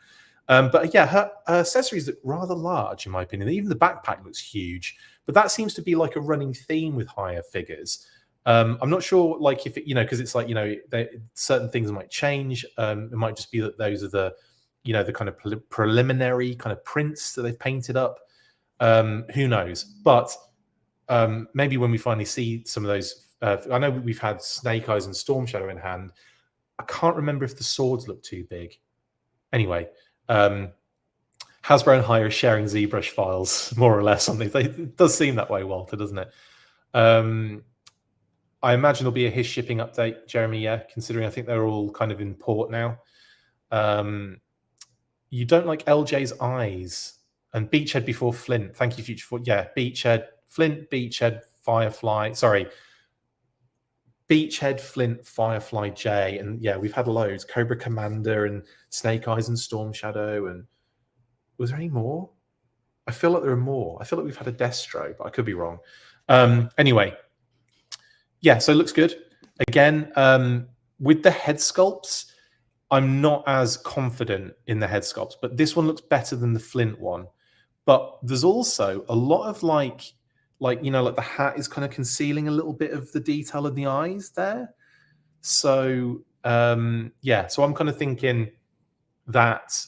But yeah, her accessories look rather large, in my opinion. Even the backpack looks huge. But that seems to be like a running theme with HIYA figures. I'm not sure, like, if it, you know, because it's like, you know, certain things might change. It might just be that those are the, you know, the kind of preliminary kind of prints that they've painted up. Who knows? But maybe when we finally see some of those, I know we've had Snake Eyes and Storm Shadow in hand. I can't remember if the swords look too big. Anyway, Hasbro and HIYA are sharing ZBrush files, more or less, on these. It does seem that way, Walter, doesn't it? I imagine there'll be a his shipping update, Jeremy, yeah, considering I think they're all kind of in port now. You don't like LJ's eyes. And Beachhead before Flint. Thank you, Future Fort. Yeah, Beachhead, Flint, Beachhead, Firefly. Sorry. Beachhead, Flint, Firefly, Jay, and yeah, we've had loads. Cobra Commander and Snake Eyes and Storm Shadow. And was there any more? I feel like there are more. I feel like we've had a Destro, but I could be wrong. Anyway, yeah, so it looks good. Again, with the head sculpts, I'm not as confident in the head sculpts, but this one looks better than the Flint one. But there's also a lot of like the hat is kind of concealing a little bit of the detail of the eyes there. So yeah, so I'm kind of thinking that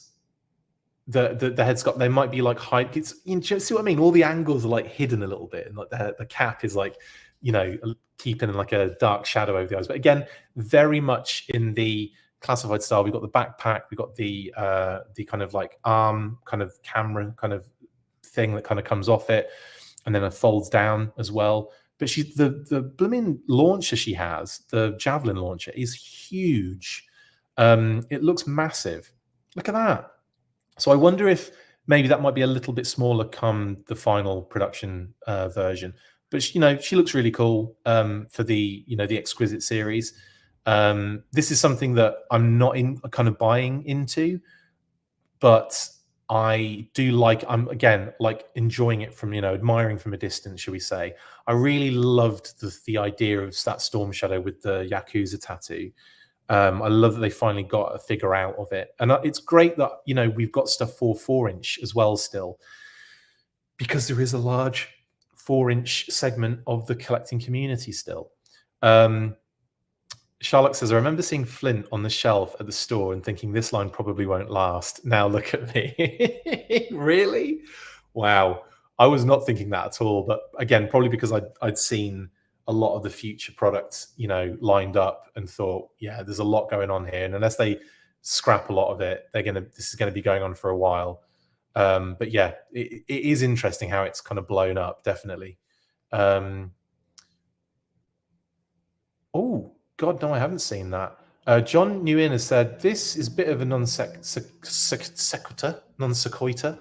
the head sculpt, they might be like hide. It's, you see what I mean? All the angles are like hidden a little bit, and like the cap is like, keeping like a dark shadow over the eyes. But again, very much in the classified style. We've got the backpack, we've got the kind of like arm kind of camera kind of thing that kind of comes off it, and then it folds down as well. But she's the blooming launcher she has, the javelin launcher, is huge. It looks massive. Look at that. So I wonder if maybe that might be a little bit smaller come the final production version. But she looks really cool for the the Exquisite series. This is something that I'm not kind of buying into, but I do like. I'm again like enjoying it from admiring from a distance, shall we say? I really loved the idea of that Storm Shadow with the Yakuza tattoo. I love that they finally got a figure out of it, and it's great that we've got stuff for 4-inch as well still, because there is a large 4-inch segment of the collecting community still. Charlotte says, I remember seeing Flint on the shelf at the store and thinking this line probably won't last. Now look at me. Really? Wow. I was not thinking that at all. But again, probably because I'd seen a lot of the future products, lined up and thought, yeah, there's a lot going on here. And unless they scrap a lot of it, this is going to be going on for a while. But yeah, it is interesting how it's kind of blown up, definitely. Oh, God, no, I haven't seen that. John Nguyen has said, this is a bit of a non-sequitur.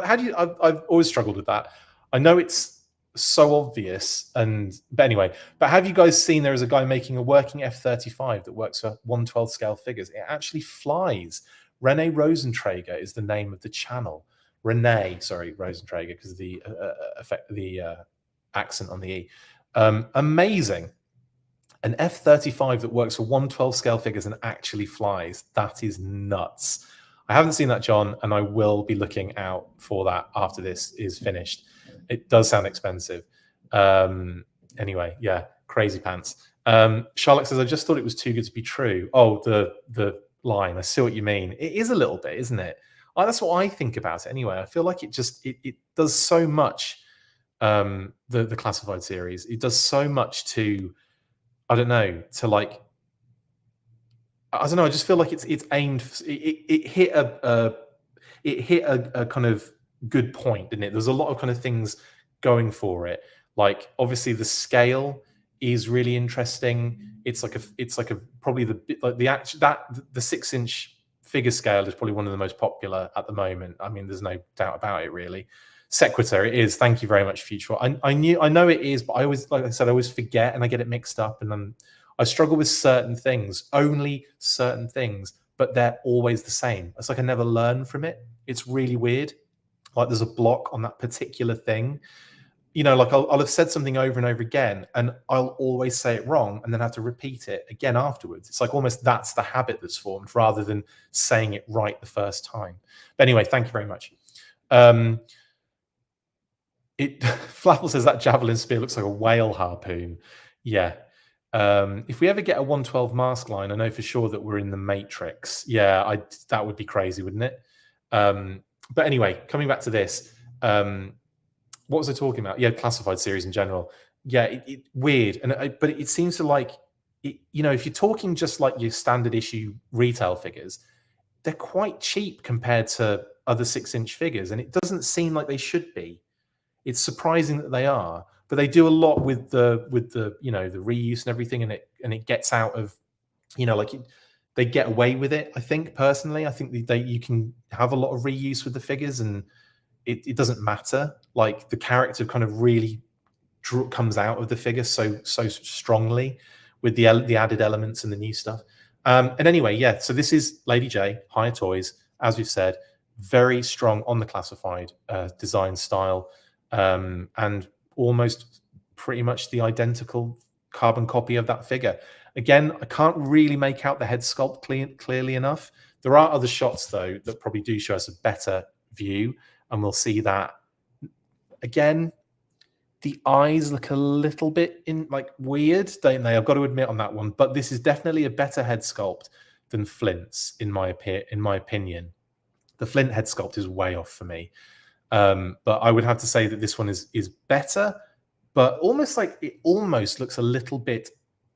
How do you... I've always struggled with that. I know it's so obvious, but anyway, but have you guys seen there is a guy making a working F-35 that works for 1/12 scale figures? It actually flies. Rene Rosentrager is the name of the channel. Rosentrager, because of the accent on the E. Amazing. An F-35 that works for 1/12 scale figures and actually flies. That is nuts. I haven't seen that, John, and I will be looking out for that after this is finished. It does sound expensive. Anyway, yeah, crazy pants. Charlotte says, I just thought it was too good to be true. Oh, the line. I see what you mean. It is a little bit, isn't it? That's what I think about it anyway. I feel like it does so much, the classified series. It does so much to, I don't know, to like, I don't know, I just feel like it's aimed, it hit a kind of good point, didn't it? There's a lot of kind of things going for it. Like obviously the scale is really interesting. It's like probably the 6-inch figure scale is probably one of the most popular at the moment. I mean, there's no doubt about it, really. Sequitur, it is. Thank you very much, Future. I know it is, but I always, like I said, I always forget and I get it mixed up, and I struggle with certain things, only certain things, but they're always the same. It's like I never learn from it. It's really weird. Like there's a block on that particular thing. Like I'll have said something over and over again, and I'll always say it wrong and then have to repeat it again afterwards. It's like almost that's the habit that's formed rather than saying it right the first time. But anyway, thank you very much. Flaffle says that javelin spear looks like a whale harpoon. Yeah. If we ever get a 1/12 mask line, I know for sure that we're in the Matrix. Yeah, that would be crazy, wouldn't it? But anyway, coming back to this, what was I talking about? Yeah, classified series in general. Yeah, weird, but it seems to like, if you're talking just like your standard issue retail figures, they're quite cheap compared to other 6-inch figures, and it doesn't seem like they should be. It's surprising that they are, but they do a lot with the the reuse and everything, and it gets out of, they get away with it. I think personally, I think you can have a lot of reuse with the figures, and it doesn't matter. Like the character kind of really comes out of the figure so strongly. with the added elements and the new stuff. And anyway, yeah, so this is Lady Jaye, HIYA Toys, as we've said, very strong on the classified design style, and almost pretty much the identical carbon copy of that figure. Again, I can't really make out the head sculpt clearly enough. There are other shots, though, that probably do show us a better view, and we'll see that. Again, the eyes look a little bit weird, don't they? I've got to admit on that one. But this is definitely a better head sculpt than Flint's, in my opinion. The Flint head sculpt is way off for me. But I would have to say that this one is better, but it almost looks a little bit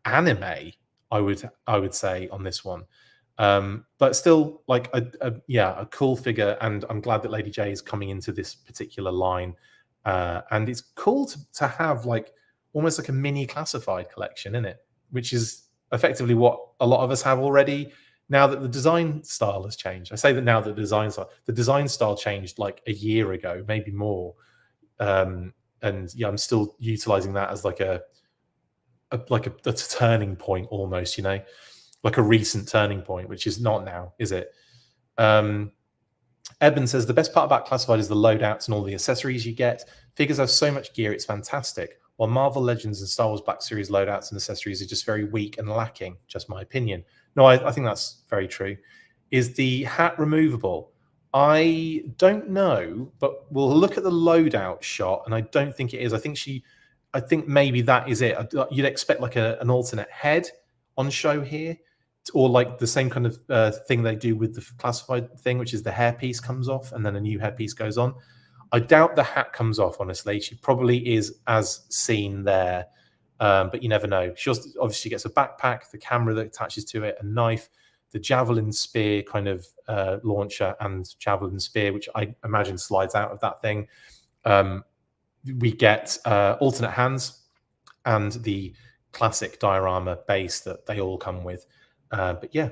anime, I would say, on this one. But still, like a cool figure, and I'm glad that Lady Jaye is coming into this particular line. And it's cool to have like almost like a mini classified collection in it, which is effectively what a lot of us have already. Now that the design style has changed, I say that now that the design style changed like a year ago, maybe more. And yeah, I'm still utilizing that as like a turning point almost, like a recent turning point, which is not now, is it? Eben says the best part about classified is the loadouts and all the accessories you get. Figures have so much gear, it's fantastic. While Marvel Legends and Star Wars Black Series loadouts and accessories are just very weak and lacking. Just my opinion. No, I think that's very true. Is the hat removable? I don't know, but we'll look at the loadout shot, and I don't think it is. I think maybe that is it. You'd expect like an alternate head on show here, or like the same kind of thing they do with the classified thing, which is the hairpiece comes off and then a new hairpiece goes on. I doubt the hat comes off, honestly. She probably is as seen there, but you never know. She obviously gets a backpack, the camera that attaches to it, a knife, the javelin spear kind of launcher and javelin spear, which I imagine slides out of that thing. We get alternate hands and the classic diorama base that they all come with. But yeah,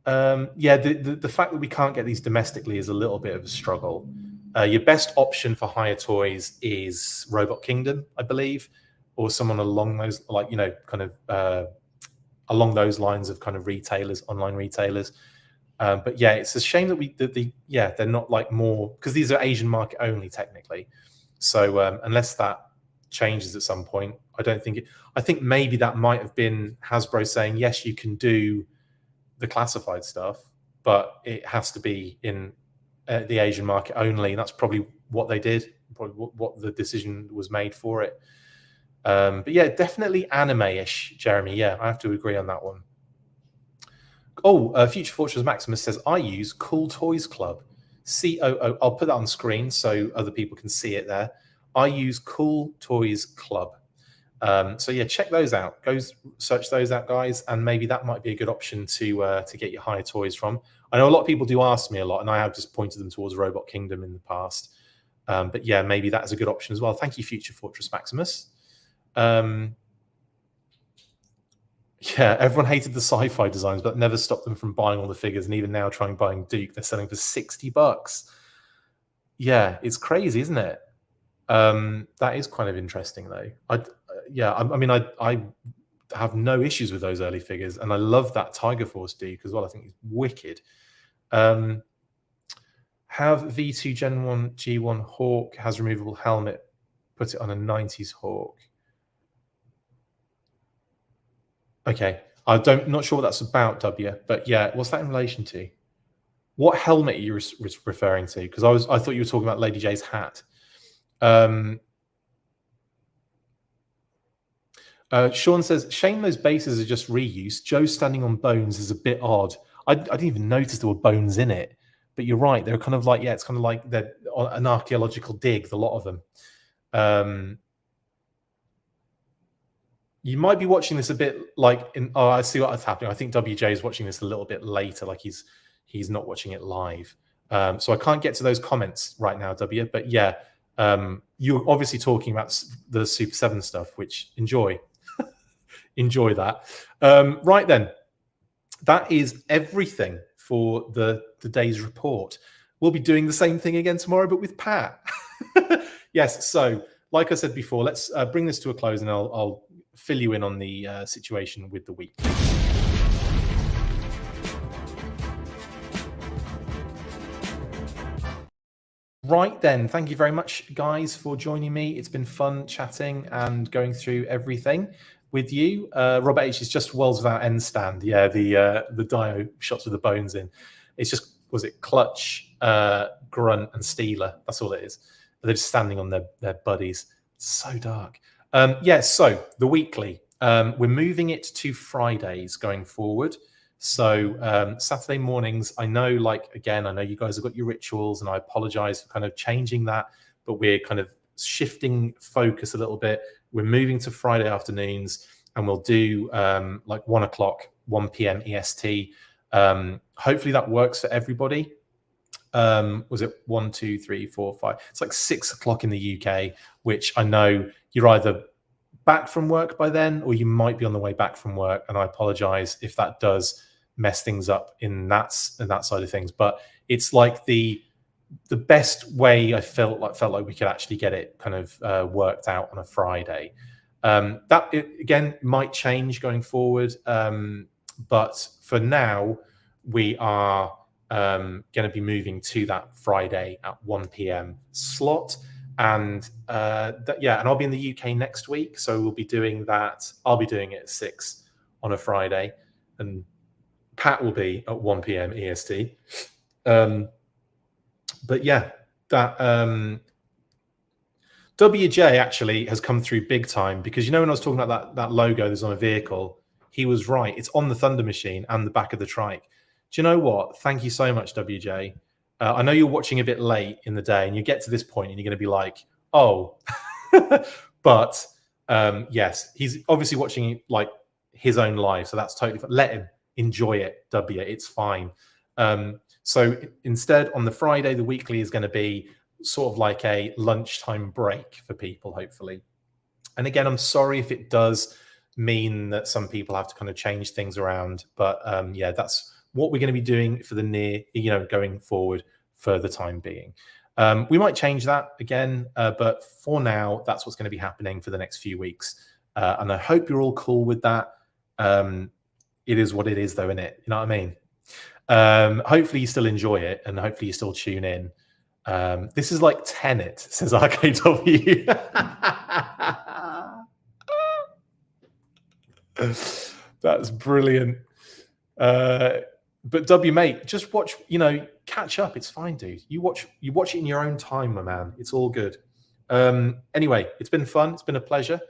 the fact that we can't get these domestically is a little bit of a struggle. Your best option for HIYA Toys is Robot Kingdom, I believe, or someone along those, along those lines of kind of retailers, online retailers. But yeah, it's a shame that they're not like more, because these are Asian market only technically. So unless that changes at some point, I think maybe that might have been Hasbro saying, yes, you can do the classified stuff, but it has to be in the Asian market only. And that's probably what they did, probably what the decision was made for it. But yeah, definitely anime-ish, Jeremy. Yeah, I have to agree on that one. Oh, Future Fortress Maximus says, I use Cool Toys Club. COO. I'll put that on screen so other people can see it there. I use Cool Toys Club. So yeah, check those out. Go search those out, guys, and maybe that might be a good option to get your HIYA Toys from. I know a lot of people do ask me a lot, and I have just pointed them towards Robot Kingdom in the past. But yeah, maybe that is a good option as well. Thank you, Future Fortress Maximus. Yeah, everyone hated the sci-fi designs, but never stopped them from buying all the figures. And even now, trying buying Duke, they're selling for $60. Yeah, it's crazy, isn't it? That is kind of interesting, though. I have no issues with those early figures, and I love that Tiger Force Duke as well. I think he's wicked. Have V2 Gen 1 G1 Hawk has removable helmet. Put it on a 90s Hawk. Okay, not sure what that's about, W. But yeah, what's that in relation to? What helmet are you referring to? Because I thought you were talking about Lady Jaye's hat. Sean says, shame those bases are just reused. Joe standing on bones is a bit odd. I didn't even notice there were bones in it. But you're right. They're kind of like, yeah, it's kind of like they're an archaeological dig, a lot of them. You might be watching this a bit like I see what's happening. I think WJ is watching this a little bit later, like he's not watching it live. So I can't get to those comments right now, W. But yeah, you're obviously talking about the SUPER7 stuff, which enjoy that. Right then, that is everything for the day's report. We'll be doing the same thing again tomorrow, but with Pat. Yes. So, like I said before, let's bring this to a close, and I'll fill you in on the situation with the week. Right then, thank you very much, guys, for joining me. It's been fun chatting and going through everything with you. Robert H is just Worlds Without End stand. Yeah, the Dio shots with the bones in. It's just, was it Clutch, Grunt, and Steeler? That's all it is. They're just standing on their buddies. It's so dark. Yeah, so the weekly. We're moving it to Fridays going forward. So Saturday mornings, I know, like, again, I know you guys have got your rituals, and I apologize for kind of changing that, but we're kind of shifting focus a little bit. We're moving to Friday afternoons, and we'll do like 1 o'clock, 1 p.m. EST. Hopefully that works for everybody. Was it 1, 2, 3, 4, 5? It's like 6 o'clock in the UK, which I know you're either back from work by then, or you might be on the way back from work. And I apologize if that does mess things up in that side of things. But it's like the best way I felt like we could actually get it kind of worked out on a Friday. That again might change going forward, but for now we are going to be moving to that Friday at 1 p.m. slot. And yeah, and I'll be in the UK next week, so we'll be doing that. I'll be doing it at 6 on a Friday, and Pat will be at 1 p.m. EST. But yeah, that WJ actually has come through big time, because you know when I was talking about that logo that's on a vehicle, he was right. It's on the Thunder Machine and the back of the trike. Do you know what? Thank you so much, WJ. I know you're watching a bit late in the day, and you get to this point and you're going to be like, oh, but yes, he's obviously watching like his own live, so that's totally fine. Let him enjoy it, W. It's fine. So instead, on the Friday, the weekly is going to be sort of like a lunchtime break for people, hopefully. And again, I'm sorry if it does mean that some people have to kind of change things around, but yeah, that's what we're going to be doing for the going forward for the time being. We might change that again, but for now, that's what's going to be happening for the next few weeks. And I hope you're all cool with that. It is what it is, though, isn't it? You know what I mean? Hopefully you still enjoy it, and hopefully you still tune in. This is like Tenet, says RKW. That's brilliant. But W, mate, just watch, catch up. It's fine, dude. You watch it in your own time, my man. It's all good. Anyway, it's been fun. It's been a pleasure.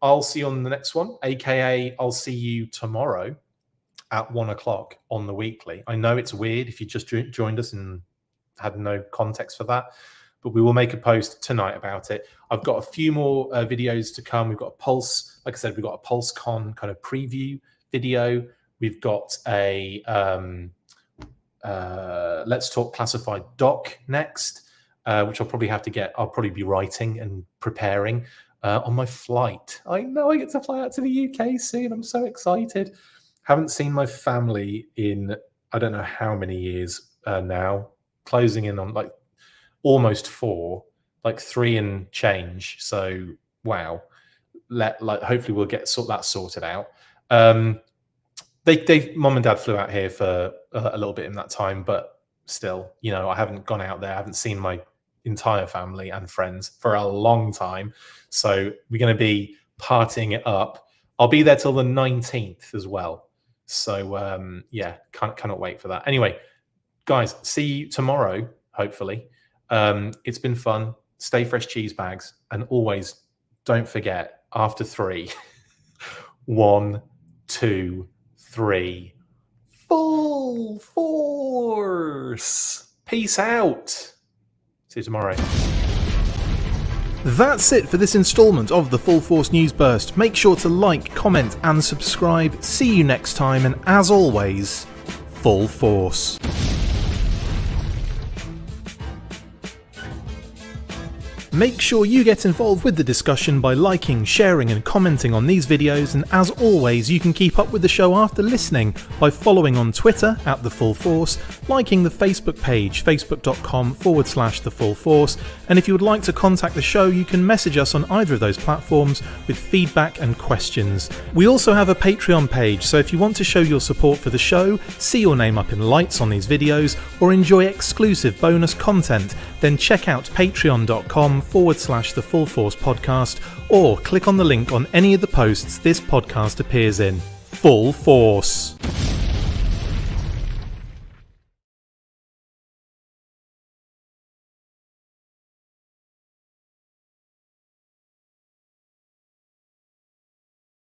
I'll see you on the next one, aka I'll see you tomorrow at 1 o'clock on the weekly. I know it's weird if you just joined us and had no context for that, but we will make a post tonight about it. I've got a few more videos to come. We've got a Pulse, like I said, we've got a PulseCon kind of preview video. We've got a Let's Talk Classified doc next, which I'll probably have to get. I'll probably be writing and preparing on my flight. I know I get to fly out to the UK soon. I'm so excited. Haven't seen my family in I don't know how many years now, closing in on like almost 4, like 3 and change. So wow, hopefully we'll get that sorted out. Mom and dad flew out here for a little bit in that time, but still, I haven't gone out there. I haven't seen my entire family and friends for a long time. So we're going to be partying it up. I'll be there till the 19th as well. So yeah, cannot wait for that. Anyway, guys, see you tomorrow, hopefully. It's been fun. Stay fresh, cheese bags, and always don't forget, after 3, 1, 2, 3, full force. Peace out. See you tomorrow. That's it for this installment of the Full Force News Burst. Make sure to like, comment and subscribe. See you next time, and as always, full force. Make sure you get involved with the discussion by liking, sharing and commenting on these videos, and as always you can keep up with the show after listening by following on Twitter @TheFullForce, liking the Facebook page facebook.com/TheFullForce, and if you would like to contact the show you can message us on either of those platforms with feedback and questions. We also have a Patreon page, so if you want to show your support for the show, see your name up in lights on these videos, or enjoy exclusive bonus content, then check out patreon.com/TheFullForce podcast, or click on the link on any of the posts this podcast appears in. Full Force.